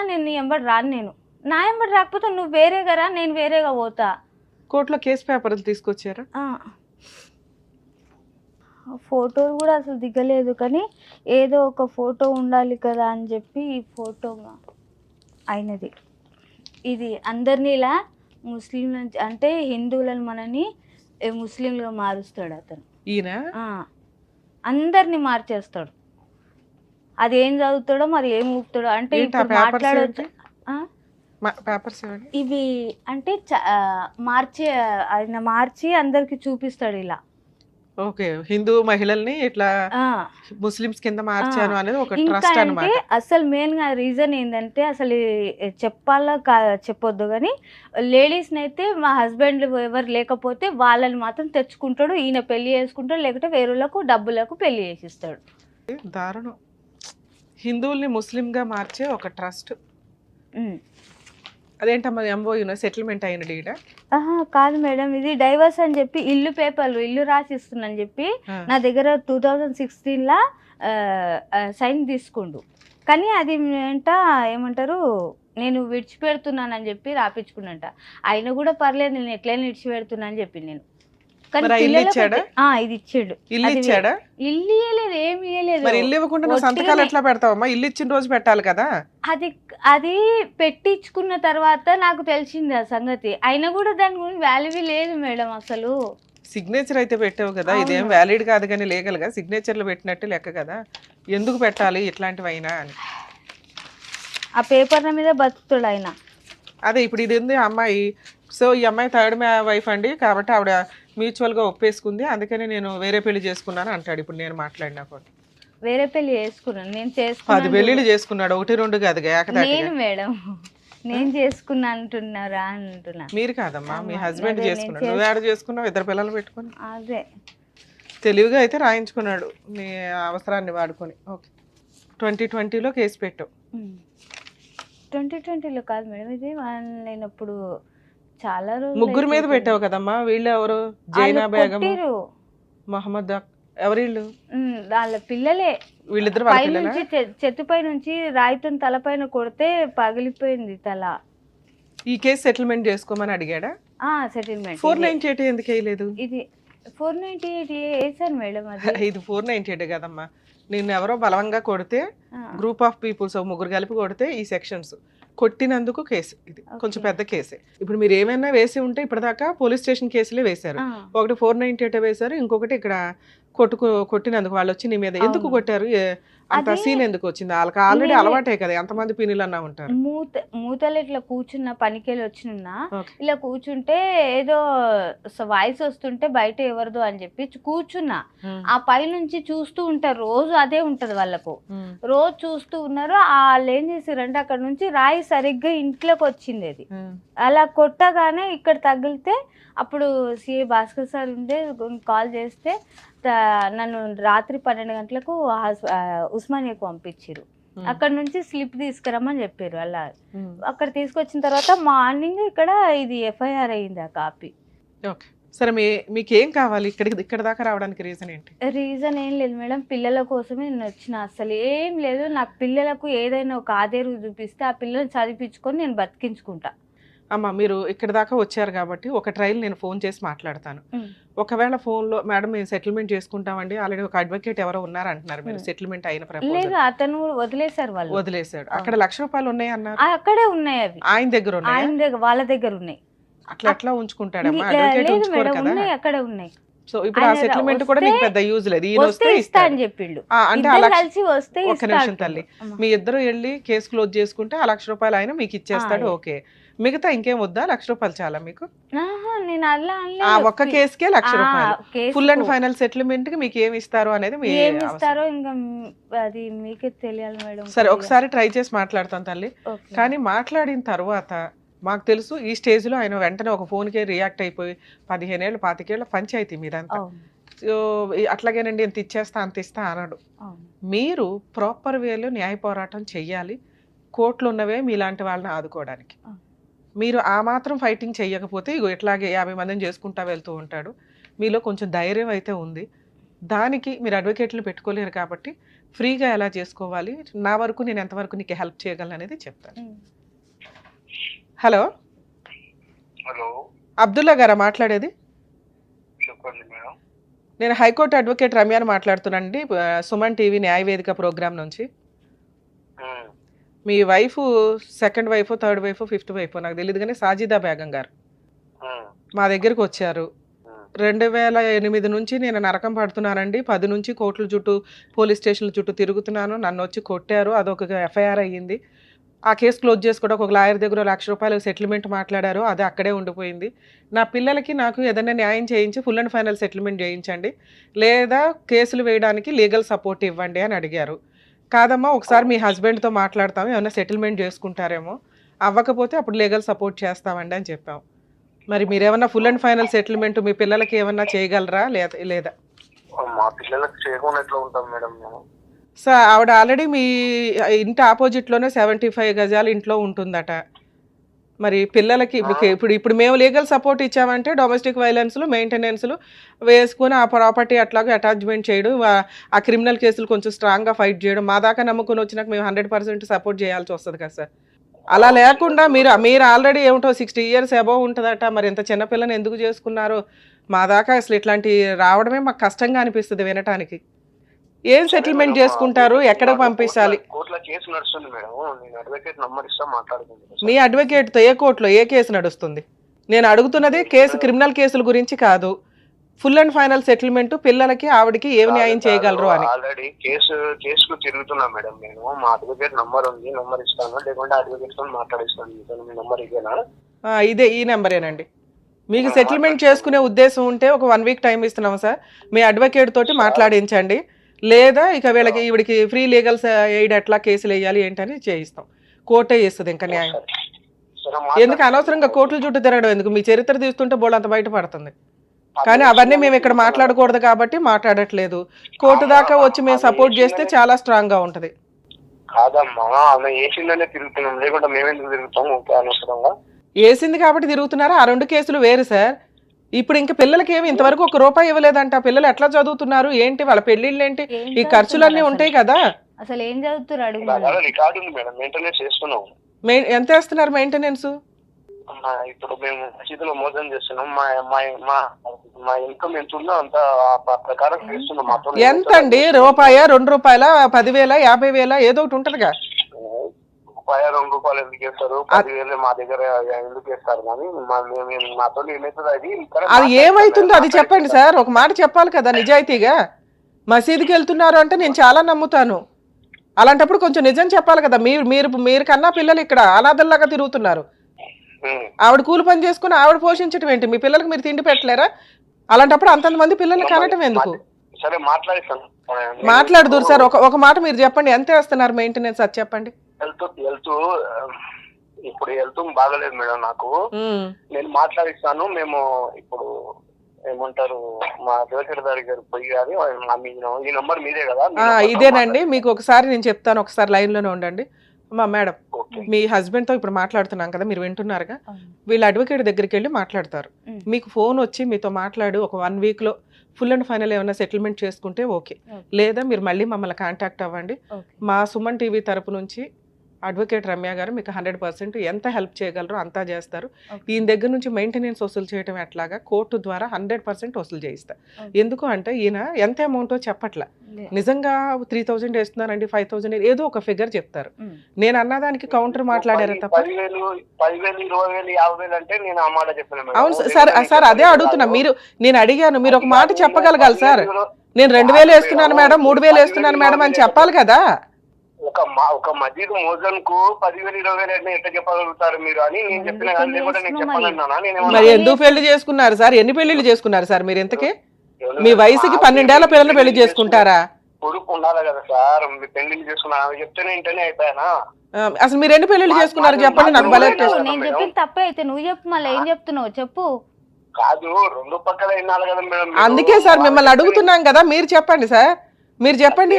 నేను నీ ఎంబడి రాను. నేను నా ఎంబడి రాకపోతే నువ్వు వేరేగా రా, నేను వేరేగా పోతా. కోర్టులో కేసు పేపర్లు తీసుకొచ్చారా? ఫోటోలు కూడా అసలు దిగలేదు, కానీ ఏదో ఒక ఫోటో ఉండాలి కదా అని చెప్పి ఈ ఫోటో అయినది. ఇది అందరినీ ఇలా ముస్లింల అంటే హిందువులను మనని ముస్లింలుగా మారుస్తాడు అతను. ఈయన అందరినీ మార్చేస్తాడు. అది ఏం చదువుతాడో మరి ఏం ఊపుతాడో అంటే మాట్లాడవచ్చు. ఇవి అంటే మార్చి అందరికి చూపిస్తాడు ఇలా. ఓకే, హిందూ మహిళల్ని ఇట్లా ముస్లిమ్స్ కింద మార్చాను అనేది ఒక ట్రస్ట్ అన్నమాట. అసలు మెయిన్ గా రీజన్ ఏంటంటే అసలు చెప్పాలా చెప్పొద్దు కానీ లేడీస్ అయితే మా హస్బెండ్ ఎవరు లేకపోతే వాళ్ళని మాత్రం తెచ్చుకుంటాడు, ఈయన పెళ్లి చేసుకుంటాడు, లేకపోతే వేరేలకు డబ్బులకు పెళ్లి చేసిస్తాడు. దారుణం. హిందువుల్ని ముస్లిం గా మార్చే ఒక ట్రస్ట్. అదేంటమ్మా ఎంఓయూనా సెటిల్మెంట్ అయిన డీడా? కాదు మేడం, ఇది డైవర్స్ అని చెప్పి ఇల్లు పేపర్లు ఇల్లు రాసిస్తున్నాను చెప్పి నా దగ్గర 2016 సైన్ తీసుకుండు. కానీ అది ఏమంటారు నేను విడిచిపెడుతున్నానని చెప్పి రాపించుకున్నంట. అయినా కూడా పర్లేదు నేను ఎట్లయినా విడిచిపెడుతున్నా అని చెప్పి నేను. ఇది ఇచ్చాడు. ఇల్లు ఇచ్చాడా? ఇల్లు ఇవ్వలేదు, ఏమి ఇవ్వలేదు. మరి ఇల్లు ఇవ్వకుండా నువ్వు సంతకాలు ఎట్లా పెడతావమ్మా? ఇల్లు ఇచ్చిన రోజు పెట్టాలి కదా. అది పెట్టించుకున్న తర్వాత నాకు తెలిసింది ఆ సంగతి. అయినా కూడా దాని గురించి వాల్యూ లేదు మేడం అసలు. సిగ్నేచర్ అయితే పెట్టావు కదా, ఇదేం వ్యాలిడ్ కాదు కానీ లీగల్ గా సిగ్నేచర్లు పెట్టినట్టు లెక్క కదా. ఎందుకు పెట్టాలి ఇట్లాంటివి అయినా అని ఆ పేపర్ల మీద బతుకుతాడు ఆయన. అదే ఇప్పుడు ఇది ఉంది అమ్మాయి. సో ఈ అమ్మాయి థర్డ్ వైఫ్ అండి, కాబట్టి ఆవిడ మ్యూచువల్ గా ఒప్పేసుకుంది, అందుకని నేను వేరే పెళ్లి చేసుకున్నాను అంటాడు. ఇప్పుడు నేను మాట్లాడినా కూడా వేరే పెళ్లి చేసుకున్నాను, నేను 10 పెళ్లిళ్ళు చేసుకున్నాడు, 1-2 కాదు. నేను మేడం నేను చేసుకున్నా అంటున్నారా అంటున్నా. మీరు కాదమ్మా, మీ హస్బెండ్ చేసుకున్నాడు. నువ్వు యాడ్ చేసుకున్నావు, 2 పిల్లలు పెట్టుకుని. అదే తెలివిగా అయితే రాయించుకున్నాడు నీ అవసరాన్ని వాడుకొని. ఓకే, 2020లో కేసు పెట్టావు. 2020లో కాదు మేడం, ఇది నేను అప్పుడు చాలా రోజులు ముగ్గురు మీద అయిపోతుంది. పెట్టావు కదమ్మా, వీళ్ళు ఎవరు? వాళ్ళు జైనా బేగం, కొట్టిర్రు. మహమ్మద్ ఎవరిళ్ళు? వాళ్ళ పిల్లలే. వీళ్ళిద్దరు వాళ్ళ పై పిల్లలా? నుంచి చెట్టుపై నుంచి రాయితో తలపైన కొడితే పగిలిపోయింది తల. ఈ కేసు సెటిల్మెంట్ చేసుకోమని అడిగాడా? సెటిల్మెంట్ 498 ఎందుకు వేయలేదు? ఇది 498 వేసాను మేడం. అది ఇది 498 కదమ్మా. నిన్ను ఎవరో బలవంగా కొడితే, గ్రూప్ ఆఫ్ పీపుల్స్ ముగ్గురు కలిపి కొడితే ఈ సెక్షన్స్ కొట్టినందుకు కేసు. ఇది కొంచెం పెద్ద కేసే. ఇప్పుడు మీరు ఏమైనా వేసి ఉంటే ఇప్పటిదాకా పోలీస్ స్టేషన్ కేసులే వేశారు. ఒకటి 498 వేశారు, ఇంకొకటి ఇక్కడ కొట్టినందుకు వాళ్ళు వచ్చి నీ మీద ఎందుకు కొట్టారు? అంత సీన్ ఎందుకు వచ్చింది? వాళ్ళకి ఆల్రెడీ అలవాటే కదా, ఎంతమంది పిన్నులు అన్నా ఉంటారు. మూతలు ఇట్లా కూర్చున్న పనికెళ్ళి వచ్చినున్నా ఇలా కూర్చుంటే ఏదో వాయిస్ వస్తుంటే బయట ఎవరిదో అని చెప్పి కూర్చున్నా. ఆ పై నుంచి చూస్తూ ఉంటారు, రోజు అదే ఉంటది వాళ్ళకు. రోజు చూస్తూ ఉన్నారు. వాళ్ళు ఏం చేసారంటే అక్కడ నుంచి రాయి సరిగ్గా ఇంట్లోకి వచ్చింది. అది అలా కొట్టగానే ఇక్కడ తగిలితే అప్పుడు సిఐ భాస్కర్ సార్ ఉండే కాల్ చేస్తే నన్ను రాత్రి 12 గంటలకు ఉస్మానియాకు పంపించారు. అక్కడ నుంచి స్లిప్ తీసుకురమ్మని చెప్పారు. అలా అక్కడ తీసుకొచ్చిన తర్వాత మార్నింగ్ ఇక్కడ ఇది ఎఫ్ఐఆర్ అయింది. ఆ కాపీ. ఓకే, సరే మీకేం కావాలి? ఇక్కడ దాకా రావడానికి రీజన్ ఏంటి? రీజన్ ఏం లేదు మేడం, పిల్లల కోసమే నేను వచ్చిన. అసలు ఏం లేదు, నాకు పిల్లలకు ఏదైనా ఒక ఆధారం చూపిస్తే ఆ పిల్లల్ని చదివించుకొని నేను బతికించుకుంటా. అమ్మ, మీరు ఇక్కడ దాకా వచ్చారు కాబట్టి ఒక ట్రయల్ నేను ఫోన్ చేసి మాట్లాడతాను. ఒకవేళ ఫోన్లో మేడం మేము సెటిల్మెంట్ చేసుకుంటామండి, ఆల్రెడీ ఒక అడ్వకేట్ ఎవరో ఉన్నారు అంటున్నారు, మీరు సెటిల్మెంట్ అయిన లేదు అతను వదిలేశారు. వాళ్ళు వదిలేశాడు. అక్కడ ₹1,00,000 ఉన్నాయి అన్నారు. అక్కడే ఉన్నాయి. అవి ఆయన దగ్గర ఉన్నాయి. ఆయన దగ్గర వాళ్ళ దగ్గర ఉన్నాయి. అట్లా ఎట్లా ఉంచుకుంటాడమ్మా? అడ్వకేట్ ఉంచుకోరు కదా. ఉన్నాయి, అక్కడే ఉన్నాయి. సో ఇప్పుడు ఆ సెటిల్మెంట్ కూడా మీకు పెద్ద యూజ్ లేదు. ఈయన వస్తే ఇస్తా అని చెప్పిండు. అంటే కలిసి వస్తే ఒక నిమిషం తల్లి, మీ ఇద్దరు వెళ్ళి కేసు క్లోజ్ చేసుకుంటే ఆ ₹1,00,000 ఆయన మీకు ఇచ్చేస్తాడు. ఓకే, మిగతా ఇంకేం వద్దా? ₹1,00,000 చాలా మీకు? నేను అలా ఆ ఒక్క కేసుకే ₹1,00,000. ఫుల్ అండ్ ఫైనల్ సెటిల్మెంట్ కి మీకు ఏమి ఇస్తారు అనేది ఏమి ఇస్తారో ఇంకా అది మీకే తెలియాలి మేడం. సరే, ఒకసారి ట్రై చేసి మాట్లాడతాను తల్లి. కానీ మాట్లాడిన తర్వాత మాకు తెలుసు ఈ స్టేజ్ లో ఆయన వెంటనే ఒక ఫోన్ కి రియాక్ట్ అయిపోయి 15 ఏళ్ళు 25 ఏళ్ళ పంచాయతీ మీదంతా. సో అట్లాగేనండి ఎంత ఇచ్చేస్తా అంత ఇస్తా అనడు. మీరు ప్రాపర్ వేలో న్యాయ పోరాటం చెయ్యాలి. కోర్టులు ఉన్నవే మీలాంటి వాళ్ళని ఆదుకోవడానికి. మీరు ఆ మాత్రం ఫైటింగ్ చెయ్యకపోతే ఇగో ఇట్లాగే 50 మందిని చేసుకుంటా వెళ్తూ ఉంటాడు. మీలో కొంచెం ధైర్యం అయితే ఉంది. దానికి మీరు అడ్వకేట్లు పెట్టుకోలేరు కాబట్టి ఫ్రీగా ఎలా చేసుకోవాలి, నా వరకు నేను ఎంతవరకు నీకు హెల్ప్ చేయగలను అనేది చెప్తాను. హలో హలో, అబ్దుల్లా గారా మాట్లాడేది? చెప్పండి మేడం. నేను హైకోర్టు అడ్వకేట్ రమ్యాని మాట్లాడుతున్నానండి, సుమన్ టీవీ న్యాయవేదిక ప్రోగ్రామ్ నుంచి. మీ wife second wife, third wife, fifth wife నాకు తెలియదు కానీ సాజిదా బేగం గారు మా దగ్గరకు వచ్చారు. 2008 నుంచి నేను నరకం పడుతున్నానండి, 10 నుంచి కోర్టుల చుట్టూ పోలీస్ స్టేషన్ల చుట్టూ తిరుగుతున్నాను, నన్ను వచ్చి కొట్టారు, అదొక ఎఫ్ఐఆర్ అయ్యింది. ఆ కేసు క్లోజ్ చేసుకోవడానికి ఒక లాయర్ దగ్గర ₹1,00,000 సెటిల్మెంట్ మాట్లాడారు, అది అక్కడే ఉండిపోయింది. నా పిల్లలకి నాకు ఏదైనా న్యాయం చేయించి ఫుల్ అండ్ ఫైనల్ సెటిల్మెంట్ చేయించండి, లేదా కేసులు వేయడానికి లీగల్ సపోర్ట్ ఇవ్వండి అని అడిగారు. కాదమ్మా, ఒకసారి మీ హస్బెండ్తో మాట్లాడతాము, ఏమైనా సెటిల్మెంట్ చేసుకుంటారేమో, అవ్వకపోతే అప్పుడు లీగల్ సపోర్ట్ చేస్తామండి అని చెప్పాం. మరి మీరేమన్నా ఫుల్ అండ్ ఫైనల్ సెటిల్మెంట్ మీ పిల్లలకి ఏమన్నా చేయగలరా లేదా? మా పిల్లలకు చేయకుండా ఎట్లా ఉంటాం మేడం మేము? సార్, ఆవిడ ఆల్రెడీ మీ ఇంటి ఆపోజిట్లోనే 75 గజాలు ఇంట్లో ఉంటుందట. మరి పిల్లలకి ఇప్పుడు మేము లీగల్ సపోర్ట్ ఇచ్చామంటే డొమెస్టిక్ వైలెన్స్లు మెయింటెనెన్స్లు వేసుకుని ఆ ప్రాపర్టీ అట్లాగే అటాచ్మెంట్ చేయడం, ఆ క్రిమినల్ కేసులు కొంచెం స్ట్రాంగ్గా ఫైట్ చేయడం, మా దాకా నమ్ముకుని వచ్చినాక మేము 100% సపోర్ట్ చేయాల్సి వస్తుంది కదా సార్. అలా లేకుండా మీరు ఆల్రెడీ ఏమిటో 60 years అబోవ్ ఉంటుందట, మరి ఇంత చిన్నపిల్లని ఎందుకు చేసుకున్నారు? మా దాకా అసలు ఇట్లాంటి రావడమే మాకు కష్టంగా అనిపిస్తుంది వినటానికి. ఏం సెటిల్మెంట్ చేసుకుంటారు, ఎక్కడికి పంపించాలి? కోర్టులో కేసు నడుస్తుంది మేడం, నేను అడ్వకేట్ నంబర్ ఇస్తా మాట్లాడుకుంటాను. మీ అడ్వకేట్తో ఏ కోర్టులో ఏ కేసు నడుస్తుంది? నేను అడుగుతున్నది కేసు, క్రిమినల్ కేసుల గురించి కాదు, ఫుల్ అండ్ ఫైనల్ సెటిల్మెంట్ పిల్లలకి ఆవిడకి ఏం న్యాయం చేయగలరు అని. ఆల్రెడీ కేసుకు తిరుగుతున్నా మేడం నేను. మా అడ్వకేట్ నంబర్ ఉంది, నంబర్ ఇస్తాను, లేకుంటే అడ్వకేట్ తో మాట్లాడిస్తాను. మీ నంబర్ ఇదేనా? ఇదే, ఈ నెంబరేనండి. మీకు సెటిల్మెంట్ చేసుకునే ఉద్దేశం ఉంటే ఒక 1 week టైం ఇస్తున్నాం సార్, మీ అడ్వకేట్ తోటి మాట్లాడించండి, లేదా ఇక వీళ్ళకి ఈవిడికి ఫ్రీ లీగల్ ఎయిడ్ ఎట్లా కేసులు వేయాలి ఏంటని చేయిస్తాం. కోర్టే చేస్తుంది ఇంకా న్యాయం. ఎందుకు అనవసరంగా కోర్టుల చుట్టూ తిరగడం ఎందుకు? మీ చరిత్ర తీస్తుంటే బోళ్ళంత బయటపడుతుంది. కానీ అవన్నీ మేము ఇక్కడ మాట్లాడకూడదు కాబట్టి మాట్లాడట్లేదు. కోర్టు దాకా వచ్చి మేము సపోర్ట్ చేస్తే చాలా స్ట్రాంగ్ గా ఉంటది. కాదమ్మా, ఆమె ఏసిందనే తిరుగుతున్నాం, లేకుంటే మేమెందుకు తిరుగుతాం? అనవసరంగా వేసింది కాబట్టి తిరుగుతున్నారా? ఆ 2 కేసులు వేరు సార్. ఇప్పుడు ఇంకా పిల్లలకి ఏమి ఇంతవరకు ₹1 ఇవ్వలేదంట. పిల్లలు ఎట్లా చదువుతున్నారు ఏంటి, వాళ్ళ పెళ్లిళ్ళు ఏంటి, ఈ ఖర్చులన్నీ ఉంటాయి కదా. అసలు ఏం చదువుతారు అడుగు. రికార్డు ఉంది మేడం, మెయింటెనెన్స్ చేస్తున్నాం. ఎంత వేస్తున్నారు మెయింటెనెన్స్? ఇప్పుడు మేము మసీదులో మోసం చేస్తున్నాం. మా ఇన్కమ్ ఎంత ఉందో అంత ప్రకారం చేస్తున్నాం. మాతో ఎంత అండి? ₹1, ₹2, ₹10,000, ₹50,000 ఏదో ఒకటి ఉంటదిగా. ₹2 ఎందుకు వేస్తారు? 10,000 మా దగ్గర ఎందుకు వేస్తారు? కానీ మాతో ఏమవుతుంది అది ఏమైతుందో అది చెప్పండి సార్. ఒక మాట చెప్పాలి కదా నిజాయితీగా. మసీదుకి వెళ్తున్నారు అంటే నేను చాలా నమ్ముతాను. అలాంటప్పుడు కొంచెం నిజం చెప్పాలి కదా. మీరు కన్నా పిల్లలు ఇక్కడ అనాథల్లాగా తిరుగుతున్నారు. ఆవిడ కూలి పని చేసుకుని ఆవిడ పోషించడం ఏంటి? మీ పిల్లలకు మీరు తిండి పెట్టలేరా? అలాంటప్పుడు అంతమంది పిల్లల్ని కనటం ఎందుకు? సరే మాట్లాడిస్తాను. మాట్లాడుదురు సార్. ఒక మాట మీరు చెప్పండి, ఎంత వేస్తున్నారు మెయింటెనెన్స్ అది చెప్పండి. వెళ్తూ ఇప్పుడు వెళ్తూ బాగలేదు మేడం నాకు. నేను మాట్లాడిస్తాను. మేము ఇప్పుడు ఏమంటారు మా దేవచర దగ్గర పోయి కానీ ఈ నంబర్ మీదే కదా? ఇదేనండి. మీకు ఒకసారి నేను చెప్తాను, ఒకసారి లైన్ లోనే ఉండండి. అమ్మా మేడం, మీ హస్బెండ్ తో ఇప్పుడు మాట్లాడుతున్నాం కదా, మీరు వింటున్నారుగా. వీళ్ళ అడ్వకేట్ దగ్గరికి వెళ్ళి మాట్లాడతారు. మీకు ఫోన్ వచ్చి మీతో మాట్లాడు ఒక 1 week లో ఫుల్ అండ్ ఫైనల్ ఏమైనా సెటిల్మెంట్ చేసుకుంటే ఓకే. లేదా మీరు మళ్ళీ మమ్మల్ని కాంటాక్ట్ అవ్వండి. మా సుమన్ టీవీ తరపు నుంచి అడ్వకేట్ రమ్య గారు మీకు 100% ఎంత హెల్ప్ చేయగలరో అంతా చేస్తారు. ఈయన దగ్గర నుంచి మెయింటెనెన్స్ వసూలు చేయడం ఎట్లాగా కోర్టు ద్వారా 100% వసూలు చేయిస్తారు. ఎందుకు అంటే ఈయన ఎంత అమౌంటో చెప్పట్లా. నిజంగా 3,000 వేస్తున్నారండి, 5,000 ఏదో ఒక ఫిగర్ చెప్తారు. నేను అన్నదానికి కౌంటర్ మాట్లాడారు తప్ప. 10,000, 20,000, 50,000 అంటే నేను ఆ మాట చెప్పాను. అవును సార్, అదే అడుగుతున్నా. నేను అడిగాను, మీరు ఒక మాట చెప్పగలగాలి సార్. నేను 2,000 వేస్తున్నాను మేడం, 3,000 వేస్తున్నాను మేడం అని చెప్పాలి కదా. ఒక మసీదు మోజన్ కు 10,000, 20,000 ఎట్లా చెప్పగలుగుతారు మీరు అని నేను చెప్పిన. మరి ఎందుకు పెళ్లి చేసుకున్నారు సార్? ఎన్ని పెళ్లిళ్ళు చేసుకున్నారు సార్ మీరు? ఇంతకీ మీ వయసుకి 12 ఏళ్ల పిల్లల్ని పెళ్లి చేసుకుంటారా? కొడుకు ఉండాలి కదా సార్. మీ పెళ్లిళ్ళు చేసుకున్నా చెప్తేనే ఇంటనే అయిపోయానా? అసలు మీరు ఎన్ని పెళ్లిళ్ళు చేసుకున్నారు చెప్పండి నాకు. నేను చెప్పింది తప్పే అయితే నువ్వు చెప్పు, మళ్ళీ ఏం చెప్తున్నావు చెప్పు. కాదు, 2 పక్కల వినాలి కదా మేడం. అందుకే సార్ మిమ్మల్ని అడుగుతున్నాం కదా, మీరు చెప్పండి సార్. మీరు చెప్పండి.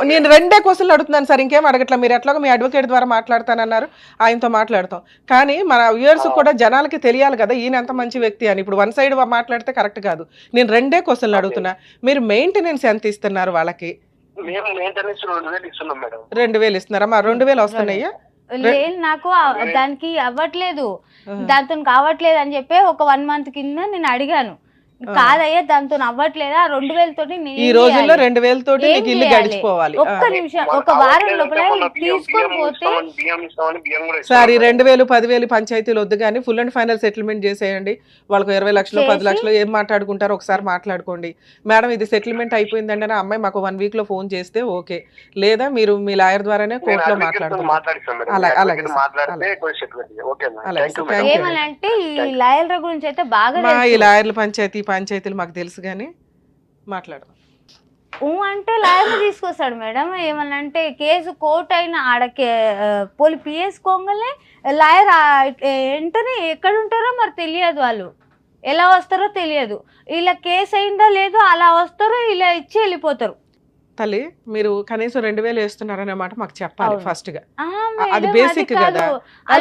నేను 2 క్వశ్చన్లు అడుగుతున్నాను సార్, ఇంకేం అడగట్లా. మీరు ఎట్లాగో మీ అడ్వకేట్ ద్వారా మాట్లాడతానన్నారు, ఆయనతో మాట్లాడతాం. కానీ మన వ్యూయర్స్ కూడా జనాలకి తెలియాలి కదా ఈయన ఎంత మంచి వ్యక్తి అని. ఇప్పుడు 1 side మాట్లాడితే కరెక్ట్ కాదు. నేను 2 క్వశ్చన్లు అడుగుతున్నా. మీరు మెయింటెనెన్స్ ఎంత ఇస్తున్నారు వాళ్ళకి? మేము మెయింటెనెన్స్ 2,000 ఇస్తున్నాం మేడం. 2,000 ఇస్తున్నారా? మా 2,000 వస్తున్నాయా? లేదు, నాకు దానికి అవ్వట్లేదు, దాంతో కావట్లేదు అని చెప్పి ఒక 1 month కింద నేను అడిగాను. కాదయ్యా దాంతో అవ్వట్లేదా, 2,000 తోటి ఈ రోజుల్లో 2,000 తోటి నీకు ఇల్లు గడిచిపోవాలి. ఒక్క నిమిషం, ఒక వారం లోపల తీసుకొని పోతే సార్ ఈ 2,000, 10,000 పంచాయతీలు వద్దు కానీ ఫుల్ అండ్ ఫైనల్ సెటిల్మెంట్ చేసేయండి. వాళ్ళకు 20 లక్షలు, 10 లక్షలు ఏం మాట్లాడుకుంటారో ఒకసారి మాట్లాడుకోండి. మేడం ఇది సెటిల్మెంట్ అయిపోయిందంటే ఆ అమ్మాయి మాకు 1 week లో ఫోన్ చేస్తే ఓకే. లేదా మీరు మీ లాయర్ ద్వారానే కోర్టులో మాట్లాడుతున్నారు. ఏమనంటే ఈ లాయర్ల గురించి అయితే బాగా ఈ లాయర్ల పంచాయతీలు మాకు తెలుసు కానీ మాట్లాడదాం. అంటే లాయర్ తీసుకొస్తాడు మేడం. ఏమనంటే కేసు కోర్టు అయినా ఆడ పిఎస్ కోంగలే లాయర్ వెంటనే ఎక్కడ ఉంటారో మరి తెలియదు, వాళ్ళు ఎలా వస్తారో తెలియదు. ఇలా కేసు అయిందో లేదో అలా వస్తారో ఇలా ఇచ్చి వెళ్ళిపోతారు. తల్లి మీరు కనీసం 2,000 వేస్తున్నారనే మాట మాకు చెప్పాలి ఫస్ట్ గా. అది బేసిక్ కదా.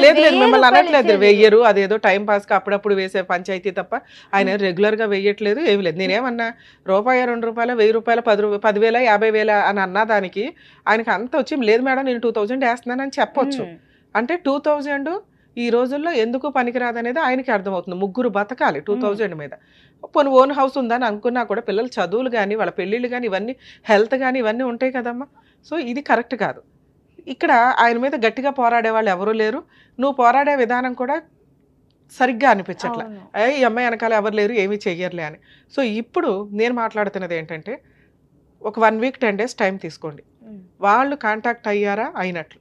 లేదు మిమ్మల్ని అనట్లేదు, వెయ్యరు అదేదో టైం పాస్ గా అప్పుడప్పుడు వేసే పంచాయతీ తప్ప ఆయన రెగ్యులర్ గా వెయ్యట్లేదు, ఏమి లేదు. నేనేమన్నా ₹1, ₹2, ₹1,000, ₹10,000, ₹50,000 అని అన్నదానికి ఆయనకి అంత వచ్చి లేదు మేడం నేను 2,000 వేస్తున్నానని చెప్పొచ్చు. అంటే 2,000 ఈ రోజుల్లో ఎందుకు పనికిరాదనేది ఆయనకి అర్థమవుతుంది. 3 బతకాలి 2,000 మీద. పోనీ ఓన్ హౌస్ ఉందని అనుకున్నా కూడా పిల్లల చదువులు కానీ వాళ్ళ పెళ్ళిళ్ళు కానీ ఇవన్నీ హెల్త్ కానీ ఇవన్నీ ఉంటాయి కదమ్మా. సో ఇది కరెక్ట్ కాదు. ఇక్కడ ఆయన మీద గట్టిగా పోరాడే వాళ్ళు ఎవరూ లేరు. నువ్వు పోరాడే విధానం కూడా సరిగ్గా అనిపించట్లే. ఈ అమ్మాయి వెనకాల ఎవరు లేరు, ఏమీ చెయ్యర్లే అని. సో ఇప్పుడు నేను మాట్లాడుతున్నది ఏంటంటే ఒక 1 week 10 days టైం తీసుకోండి. వాళ్ళు కాంటాక్ట్ అయ్యారా అయినట్లు,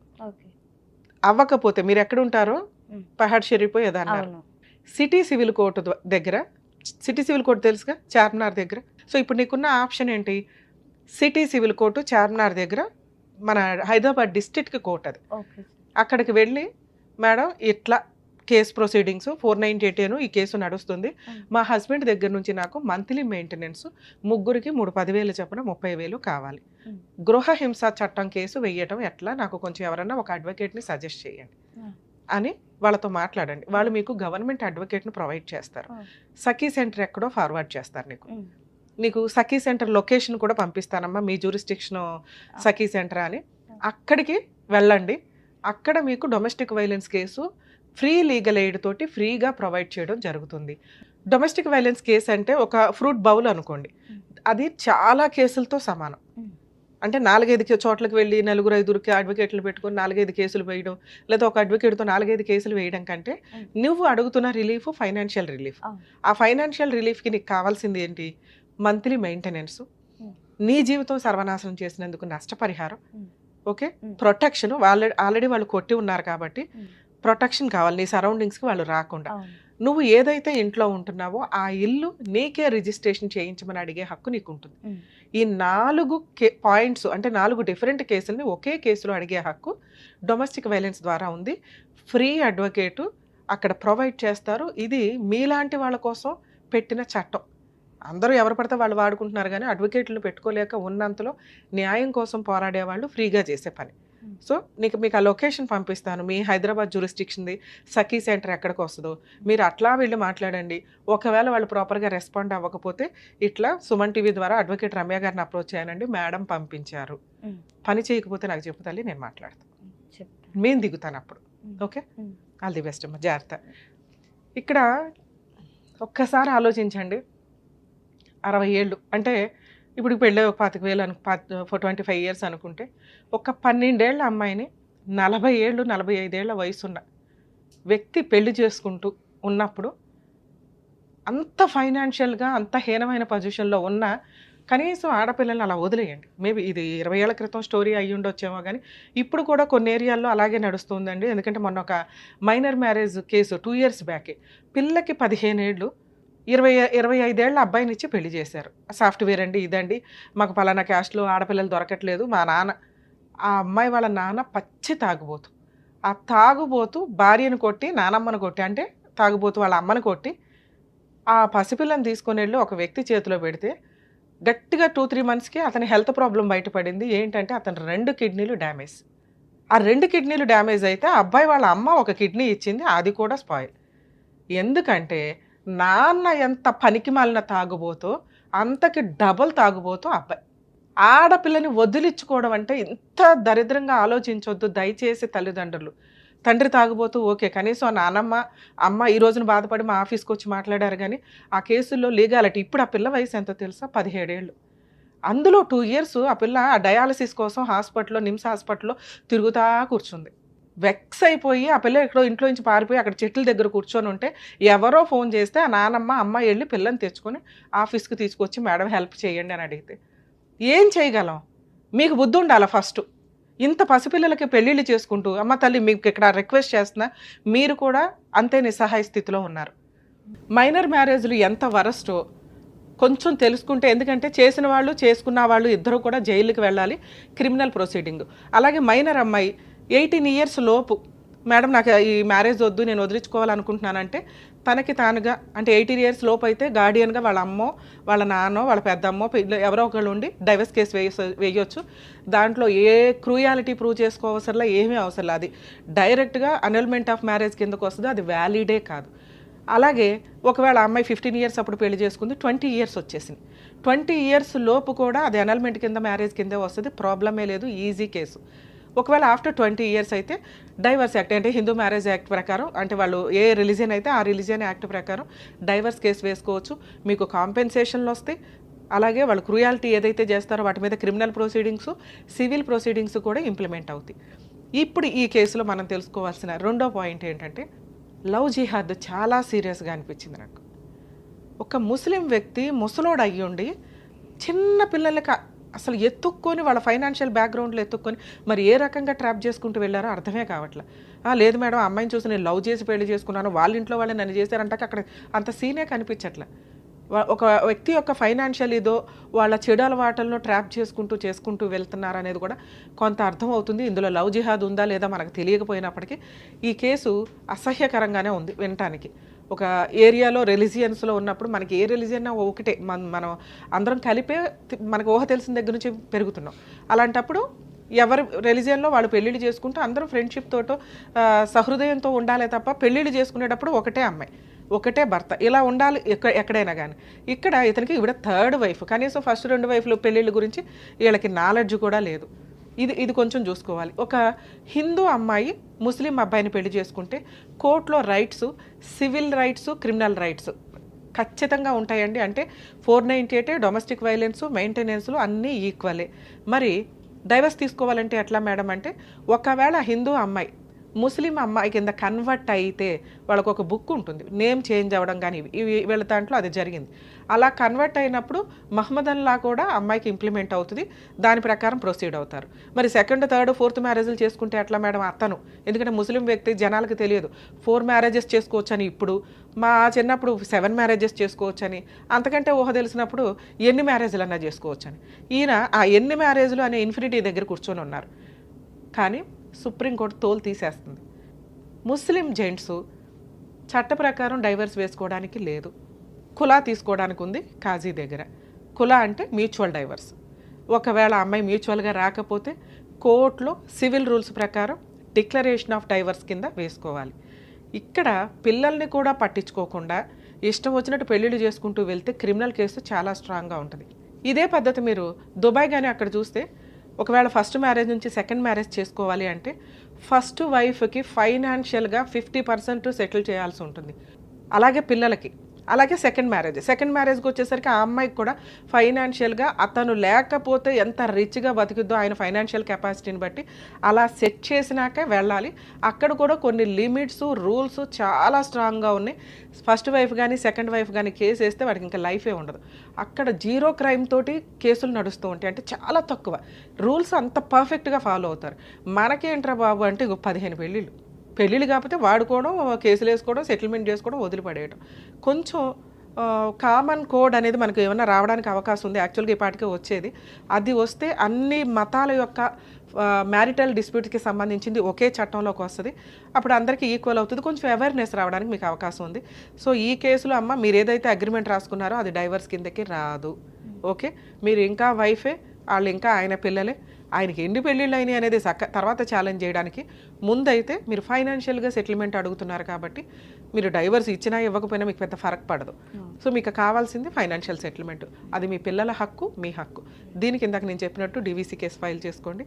అవ్వకపోతే మీరు ఎక్కడ ఉంటారో Pahad Sharif ఏదన్నారు city civil court దగ్గర. సిటీ సివిల్ కోర్టు తెలుసుగా, చార్మినార్ దగ్గర. సో ఇప్పుడు నీకున్న ఆప్షన్ ఏంటి? సిటీ సివిల్ కోర్టు చార్మినార్ దగ్గర మన హైదరాబాద్ డిస్ట్రిక్ట్ కోర్టు అది. అక్కడికి వెళ్ళి మేడం ఇట్లా కేసు ప్రొసీడింగ్స్ 498 ఈ కేసు నడుస్తుంది. మా హస్బెండ్ దగ్గర నుంచి నాకు మంత్లీ మెయింటెనెన్స్ 3కి 10,000 చొప్పున 30,000 కావాలి. గృహ హింస చట్టం కేసు వెయ్యటం ఎట్లా, నాకు కొంచెం ఎవరన్నా ఒక అడ్వకేట్ని సజెస్ట్ చేయండి అని వాళ్ళతో మాట్లాడండి. వాళ్ళు మీకు గవర్నమెంట్ అడ్వకేట్ను ప్రొవైడ్ చేస్తారు. సఖీ సెంటర్ ఎక్కడో ఫార్వర్డ్ చేస్తారు నీకు సఖీ సెంటర్ లొకేషన్ కూడా పంపిస్తానమ్మా, మీ జ్యూరిస్డిక్షన్ సఖీ సెంటర్ అని. అక్కడికి వెళ్ళండి. అక్కడ మీకు domestic violence case free legal aid తోటి ఫ్రీగా ప్రొవైడ్ చేయడం జరుగుతుంది. డొమెస్టిక్ వైలెన్స్ కేసు అంటే ఒక ఫ్రూట్ బౌల్ అనుకోండి, అది చాలా కేసులతో సమానం. అంటే 4-5 చోట్లకు వెళ్ళి 4-5 అడ్వకేట్లు పెట్టుకొని 4-5 కేసులు వేయడం, లేదా ఒక అడ్వకేట్తో 4-5 కేసులు వేయడం కంటే నువ్వు అడుగుతున్న రిలీఫ్ ఫైనాన్షియల్ రిలీఫ్. ఆ ఫైనాన్షియల్ రిలీఫ్కి నీకు కావాల్సింది ఏంటి? మంత్లీ మెయింటెనెన్స్, నీ జీవితం సర్వనాశనం చేసినందుకు నష్టపరిహారం, ఓకే, ప్రొటెక్షన్. ఆల్రెడీ వాళ్ళు కొట్టి ఉన్నారు కాబట్టి ప్రొటెక్షన్ కావాలి, నీ సరౌండింగ్స్కి వాళ్ళు రాకుండా. నువ్వు ఏదైతే ఇంట్లో ఉంటున్నావో ఆ ఇల్లు నీకే రిజిస్ట్రేషన్ చేయించమని అడిగే హక్కు నీకు ఉంటుంది. ఈ 4 పాయింట్స్ అంటే 4 డిఫరెంట్ కేసుల్ని ఒకే కేసులో అడిగే హక్కు డొమెస్టిక్ వైలెన్స్ ద్వారా ఉంది. ఫ్రీ అడ్వకేటు అక్కడ ప్రొవైడ్ చేస్తారు. ఇది మీలాంటి వాళ్ళ కోసం పెట్టిన చట్టం. అందరూ ఎవరు పడితే వాళ్ళు వాడుకుంటున్నారు, కానీ అడ్వకేట్లు పెట్టుకోలేక ఉన్నంతలో న్యాయం కోసం పోరాడే వాళ్ళు ఫ్రీగా చేసే పని. సో మీకు ఆ లొకేషన్ పంపిస్తాను, మీ హైదరాబాద్ జ్యూరిస్డిక్షన్ది సఖీ సెంటర్ ఎక్కడికి వస్తుందో మీరు అట్లా వెళ్ళి మాట్లాడండి. ఒకవేళ వాళ్ళు ప్రాపర్గా రెస్పాండ్ అవ్వకపోతే ఇట్లా సుమన్ టీవీ ద్వారా అడ్వకేట్ రమ్య గారిని అప్రోచ్ చేయనండి, మేడం పంపించారు, పని చేయకపోతే నాకు చెప్పు తల్లి, నేను మాట్లాడతాను, మేము దిగుతాను అప్పుడు. ఓకే, ఆల్ ది బెస్ట్ అమ్మ, జాగ్రత్త. ఇక్కడ ఒక్కసారి ఆలోచించండి, 60 ఏళ్ళు అంటే ఇప్పుడు పెళ్ళి 25,000 25 years అనుకుంటే, ఒక 12 ఏళ్ల అమ్మాయిని 40 ఏళ్ళు 45 ఏళ్ల వయసున్న వ్యక్తి పెళ్లి చేసుకుంటూ ఉన్నప్పుడు అంత ఫైనాన్షియల్గా అంత హీనమైన పొజిషన్లో ఉన్న కనీసం ఆడపిల్లల్ని అలా వదిలేయండి. మేబీ ఇది 20 ఏళ్ల క్రితం స్టోరీ అయ్యి ఉండొచ్చేమో, కానీ ఇప్పుడు కూడా కొన్ని ఏరియాల్లో అలాగే నడుస్తుందండి. ఎందుకంటే మొన్న ఒక మైనర్ మ్యారేజ్ కేసు 2 years బ్యాకే, పిల్లకి 15 ఏళ్ళు 25 ఏళ్ల అబ్బాయిని ఇచ్చి పెళ్లి చేశారు. సాఫ్ట్వేర్ అండి, ఇదండి, మాకు పలానా క్యాస్ట్లో ఆడపిల్లలు దొరకట్లేదు. మా నాన్న, ఆ అమ్మాయి వాళ్ళ నాన్న పచ్చి తాగుబోతు. ఆ తాగుబోతు భార్యను కొట్టి, నానమ్మను కొట్టి, అంటే తాగుబోతు వాళ్ళ అమ్మను కొట్టి ఆ పసిపిల్లని తీసుకొని వెళ్ళి ఒక వ్యక్తి చేతిలో పెడితే గట్టిగా 2-3 monthsకి అతని హెల్త్ ప్రాబ్లం బయటపడింది. ఏంటంటే అతని 2 కిడ్నీలు డ్యామేజ్. ఆ 2 కిడ్నీలు డ్యామేజ్ అయితే అబ్బాయి వాళ్ళ అమ్మ ఒక కిడ్నీ ఇచ్చింది, అది కూడా స్పాయిల్. ఎందుకంటే నాన్న ఎంత పనికి మాలిన తాగుబోతో అంతకి డబల్ తాగుబోతూ అబ్బాయి. ఆడపిల్లని వదిలించుకోవడం అంటే ఇంత దరిద్రంగా ఆలోచించొద్దు దయచేసి తల్లిదండ్రులు. తండ్రి తాగుబోతూ ఓకే, కనీసం నానమ్మ అమ్మ ఈ రోజున బాధపడి మా ఆఫీస్కి వచ్చి మాట్లాడారు, కానీ ఆ కేసుల్లో లీగాలిటీ. ఇప్పుడు ఆ పిల్ల వయసు ఎంతో తెలుసా? 17 ఏళ్ళు. అందులో 2 years ఆ పిల్ల ఆ డయాలసిస్ కోసం హాస్పిటల్లో, నిమ్స్ హాస్పిటల్లో తిరుగుతా కూర్చుంది. వెక్స్ అయిపోయి ఆ పిల్ల ఎక్కడో ఇంట్లో నుంచి పారిపోయి అక్కడ చెట్ల దగ్గర కూర్చొని ఉంటే ఎవరో ఫోన్ చేస్తే ఆ నానమ్మ అమ్మ వెళ్ళి పిల్లని తెచ్చుకొని ఆఫీస్కి తీసుకొచ్చి మేడం హెల్ప్ చేయండి అని అడిగితే ఏం చేయగలం? మీకు బుద్ధి ఉండాలి ఫస్ట్. ఇంత పసిపిల్లలకి పెళ్ళిళ్ళు చేసుకుంటూ, అమ్మ తల్లి మీకు ఇక్కడ రిక్వెస్ట్ చేస్తున్నా, మీరు కూడా అంతే నిస్సహాయ స్థితిలో ఉన్నారు. మైనర్ మ్యారేజ్లు ఎంత వరస్టో కొంచెం తెలుసుకుంటే, ఎందుకంటే చేసిన వాళ్ళు చేసుకున్న వాళ్ళు ఇద్దరు కూడా జైలుకి వెళ్ళాలి, క్రిమినల్ ప్రొసీడింగ్. అలాగే మైనర్ అమ్మాయి 18 years లోపు, మేడం నాకు ఈ మ్యారేజ్ వద్దు, నేను వదిలించుకోవాలనుకుంటున్నానంటే తనకి తానుగా, అంటే 18 years లోపు అయితే గార్డియన్గా వాళ్ళ అమ్మో వాళ్ళ నాన్నో వాళ్ళ పెద్దమ్మో ఎవరో ఒకళ్ళు ఉండి డైవర్స్ కేసు వేయొచ్చు. దాంట్లో ఏ క్రూయాలిటీ ప్రూవ్ చేసుకోవసరలా, ఏమీ అవసరం. అది డైరెక్ట్గా అనల్మెంట్ ఆఫ్ మ్యారేజ్ కిందకు వస్తుంది, అది వ్యాలిడే కాదు. అలాగే ఒకవేళ అమ్మాయి 15 years అప్పుడు పెళ్లి చేసుకుంది, 20 years వచ్చేసింది, 20 years లోపు కూడా అది అనల్మెంట్ కింద మ్యారేజ్ కిందే వస్తుంది, ప్రాబ్లమే లేదు, ఈజీ కేసు. ఒకవేళ ఆఫ్టర్ 20 years అయితే డైవర్స్ యాక్ట్, అంటే హిందూ మ్యారేజ్ యాక్ట్ ప్రకారం, అంటే వాళ్ళు ఏ రిలీజియన్ అయితే ఆ రిలీజియన్ యాక్ట్ ప్రకారం డైవర్స్ కేసు వేసుకోవచ్చు, మీకు కాంపెన్సేషన్లు వస్తాయి. అలాగే వాళ్ళు క్రూయాలిటీ ఏదైతే చేస్తారో వాటి మీద క్రిమినల్ ప్రొసీడింగ్స్, సివిల్ ప్రొసీడింగ్స్ కూడా ఇంప్లిమెంట్ అవుతాయి. ఇప్పుడు ఈ కేసులో మనం తెలుసుకోవాల్సిన రెండో పాయింట్ ఏంటంటే, లవ్ జిహాద్ చాలా సీరియస్గా అనిపించింది నాకు. ఒక ముస్లిం వ్యక్తి ముసలోడు అయ్యుండి చిన్న పిల్లలకి అసలు ఎత్తుక్కొని, వాళ్ళ ఫైనాన్షియల్ బ్యాక్గ్రౌండ్లో ఎత్తుక్కొని మరి ఏ రకంగా ట్రాప్ చేసుకుంటూ వెళ్ళారో అర్థమే కావట్లేదు. లేదు మేడం, అమ్మాయిని చూసి నేను లవ్ చేసి పెళ్లి చేసుకున్నాను, వాళ్ళ ఇంట్లో వాళ్ళని నన్ను చేశారంటే అక్కడ అంత సీనే కనిపించట్లే. ఒక వ్యక్తి యొక్క ఫైనాన్షియల్ ఇదో వాళ్ళ చెడు అలవాట్లను ట్రాప్ చేసుకుంటూ వెళ్తున్నారు అనేది కూడా కొంత అర్థం అవుతుంది. ఇందులో లవ్ జిహాద్ ఉందా లేదా మనకు తెలియకపోయినప్పటికీ ఈ కేసు అసహ్యకరంగానే ఉంది వినటానికి. ఒక ఏరియాలో రిలీజియన్స్లో ఉన్నప్పుడు మనకి ఏ రిలీజియన్ ఒకటే, మనం అందరం కలిపే మనకు ఊహ తెలిసిన దగ్గర నుంచి పెరుగుతున్నాం. అలాంటప్పుడు ఎవరి రిలీజియన్లో వాళ్ళు పెళ్ళిళ్ళు చేసుకుంటూ అందరూ ఫ్రెండ్షిప్ తోటో సహృదయంతో ఉండాలి తప్ప పెళ్ళిళ్ళు చేసుకునేటప్పుడు ఒకటే అమ్మాయి ఒకటే భర్త ఇలా ఉండాలి ఎక్కడైనా కానీ. ఇక్కడ ఇతనికి ఈవిడ థర్డ్ వైఫ్, కనీసం ఫస్ట్ 2 వైఫ్లు పెళ్ళిళ్ళ గురించి వీళ్ళకి నాలెడ్జ్ కూడా లేదు. ఇది కొంచెం చూసుకోవాలి. ఒక హిందూ అమ్మాయి ముస్లిం అబ్బాయిని పెళ్లి చేసుకుంటే కోర్టులో rights, civil rights, criminal rights ఖచ్చితంగా ఉంటాయండి. అంటే 498 డొమెస్టిక్ వైలెన్స్, మెయింటెనెన్స్లు అన్నీ ఈక్వలే. మరి డైవర్స్ తీసుకోవాలంటే ఎట్లా మేడం అంటే, ఒకవేళ హిందూ అమ్మాయి ముస్లిం అమ్మాయి కింద కన్వర్ట్ అయితే వాళ్ళకు ఒక బుక్ ఉంటుంది, నేమ్ చేంజ్ అవ్వడం కానీ ఇవి వీళ్ళ దాంట్లో అది జరిగింది. అలా కన్వర్ట్ అయినప్పుడు మహమ్మదన్ లా కూడా అమ్మాయికి ఇంప్లిమెంట్ అవుతుంది, దాని ప్రకారం ప్రొసీడ్ అవుతారు. మరి 2nd, 3rd, 4th మ్యారేజ్లు చేసుకుంటే ఎట్లా మేడం అతను? ఎందుకంటే ముస్లిం వ్యక్తి జనాలకు తెలియదు 4 మ్యారేజెస్ చేసుకోవచ్చని. ఇప్పుడు మా చిన్నప్పుడు 7 మ్యారేజెస్ చేసుకోవచ్చని, అంతకంటే ఊహ తెలిసినప్పుడు ఎన్ని మ్యారేజ్లు అన్నా చేసుకోవచ్చని. ఈయన ఆ ఎన్ని మ్యారేజ్లు అనే ఇన్ఫినిటీ దగ్గర కూర్చొని ఉన్నారు. కానీ సుప్రీంకోర్టు తోలు తీసేస్తుంది. ముస్లిం జెంట్స్ చట్ట ప్రకారం డైవర్స్ వేసుకోవడానికి లేదు, కులా తీసుకోవడానికి ఉంది కాజీ దగ్గర. కులా అంటే మ్యూచువల్ డైవర్స్. ఒకవేళ అమ్మాయి మ్యూచువల్గా రాకపోతే కోర్టులో సివిల్ రూల్స్ ప్రకారం డిక్లరేషన్ ఆఫ్ డైవర్స్ కింద వేసుకోవాలి. ఇక్కడ పిల్లల్ని కూడా పట్టించుకోకుండా ఇష్టం వచ్చినట్టు పెళ్ళిళ్ళు చేసుకుంటూ వెళ్తే క్రిమినల్ కేసు చాలా స్ట్రాంగ్గా ఉంటుంది. ఇదే పద్ధతి మీరు దుబాయ్ కానీ అక్కడ చూస్తే, ఒకవేళ ఫస్ట్ మ్యారేజ్ నుంచి 2nd మ్యారేజ్ చేసుకోవాలి అంటే ఫస్ట్ వైఫ్కి ఫైనాన్షియల్గా 50% సెటిల్ చేయాల్సి ఉంటుంది. అలాగే పిల్లలకి, అలాగే 2nd మ్యారేజ్కి వచ్చేసరికి ఆ అమ్మాయికి కూడా ఫైనాన్షియల్గా అతను లేకపోతే ఎంత రిచ్గా బతికిద్దో ఆయన ఫైనాన్షియల్ కెపాసిటీని బట్టి అలా సెట్ చేసినాకే వెళ్ళాలి. అక్కడ కూడా కొన్ని లిమిట్స్, రూల్స్ చాలా స్ట్రాంగ్గా ఉన్నాయి. ఫస్ట్ వైఫ్ కానీ 2nd వైఫ్ కానీ కేసు వేస్తే వాడికి ఇంకా లైఫే ఉండదు. అక్కడ 0 క్రైమ్ తోటి కేసులు నడుస్తూ ఉంటాయి. అంటే చాలా తక్కువ రూల్స్ అంత పర్ఫెక్ట్గా ఫాలో అవుతారు. మనకేంట్రా బాబు అంటే 15 పెళ్ళిళ్ళు కాకపోతే వాడుకోవడం, కేసులు వేసుకోవడం, సెటిల్మెంట్ చేసుకోవడం, వదిలిపడేయడం. కొంచెం కామన్ కోడ్ అనేది మనకు ఏమైనా రావడానికి అవకాశం ఉంది. యాక్చువల్గా ఈ పాటికే వచ్చేది. అది వస్తే అన్ని మతాల యొక్క మ్యారిటల్ డిస్ప్యూట్కి సంబంధించింది ఒకే చట్టంలోకి వస్తుంది. అప్పుడు అందరికీ ఈక్వల్ అవుతుంది. కొంచెం అవేర్నెస్ రావడానికి మీకు అవకాశం ఉంది. సో ఈ కేసులో అమ్మ మీరు ఏదైతే అగ్రిమెంట్ రాసుకున్నారో అది డైవర్స్ కిందకి రాదు. ఓకే, మీరు ఇంకా వైఫే, వాళ్ళు ఇంకా ఆయన పిల్లలే. ఆయనకి ఎన్ని పెళ్ళిళ్ళు అయినాయి అనేది తర్వాత ఛాలెంజ్ చేయడానికి ముందైతే మీరు ఫైనాన్షియల్గా సెటిల్మెంట్ అడుగుతున్నారు కాబట్టి మీరు డైవర్స్ ఇచ్చినా ఇవ్వకపోయినా మీకు పెద్ద ఫరక్ పడదు. సో మీకు కావాల్సింది ఫైనాన్షియల్ సెటిల్మెంట్. అది మీ పిల్లల హక్కు, మీ హక్కు. దీనికి ఇందాక నేను చెప్పినట్టు DVC కేసు ఫైల్ చేసుకోండి.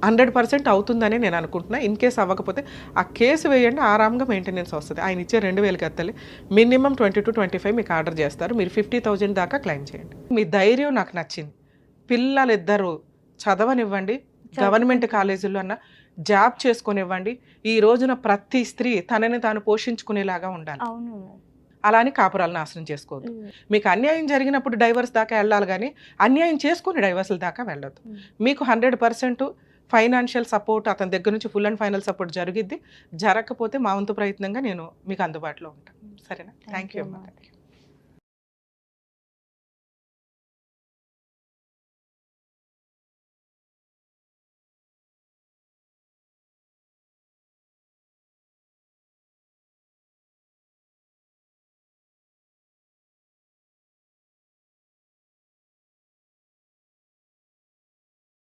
100% అవుతుందని నేను అనుకుంటున్నా. ఇన్ కేసు అవ్వకపోతే ఆ కేసు వేయండి, ఆరాంగా మెయింటెనెన్స్ వస్తుంది. ఆయన ఇచ్చే 2,000 కత్తలే మినిమం 20 to 25 మీకు ఆర్డర్ చేస్తారు. మీరు 50,000 దాకా క్లెయిమ్ చేయండి. మీ ధైర్యం నాకు నచ్చింది. పిల్లలిద్దరూ చదవనివ్వండి, గవర్నమెంట్ కాలేజీల్లో అన్న జాబ్ చేసుకునివ్వండి. ఈ రోజున ప్రతి స్త్రీ తనని తాను పోషించుకునేలాగా ఉండాలి. అలా అని కాపురాలు నాశనం చేసుకోవద్దు. మీకు అన్యాయం జరిగినప్పుడు డైవర్స్ దాకా వెళ్ళాలి కానీ అన్యాయం చేసుకుని డైవర్స్ల దాకా వెళ్ళొద్దు. మీకు 100% ఫైనాన్షియల్ సపోర్ట్ అతని దగ్గర నుంచి ఫుల్ అండ్ ఫైనల్ సపోర్ట్ జరిగిద్ది. జరగకపోతే మా వంతు ప్రయత్నంగా నేను మీకు అందుబాటులో ఉంటాను. సరేనా? థ్యాంక్ యూ అమ్మా.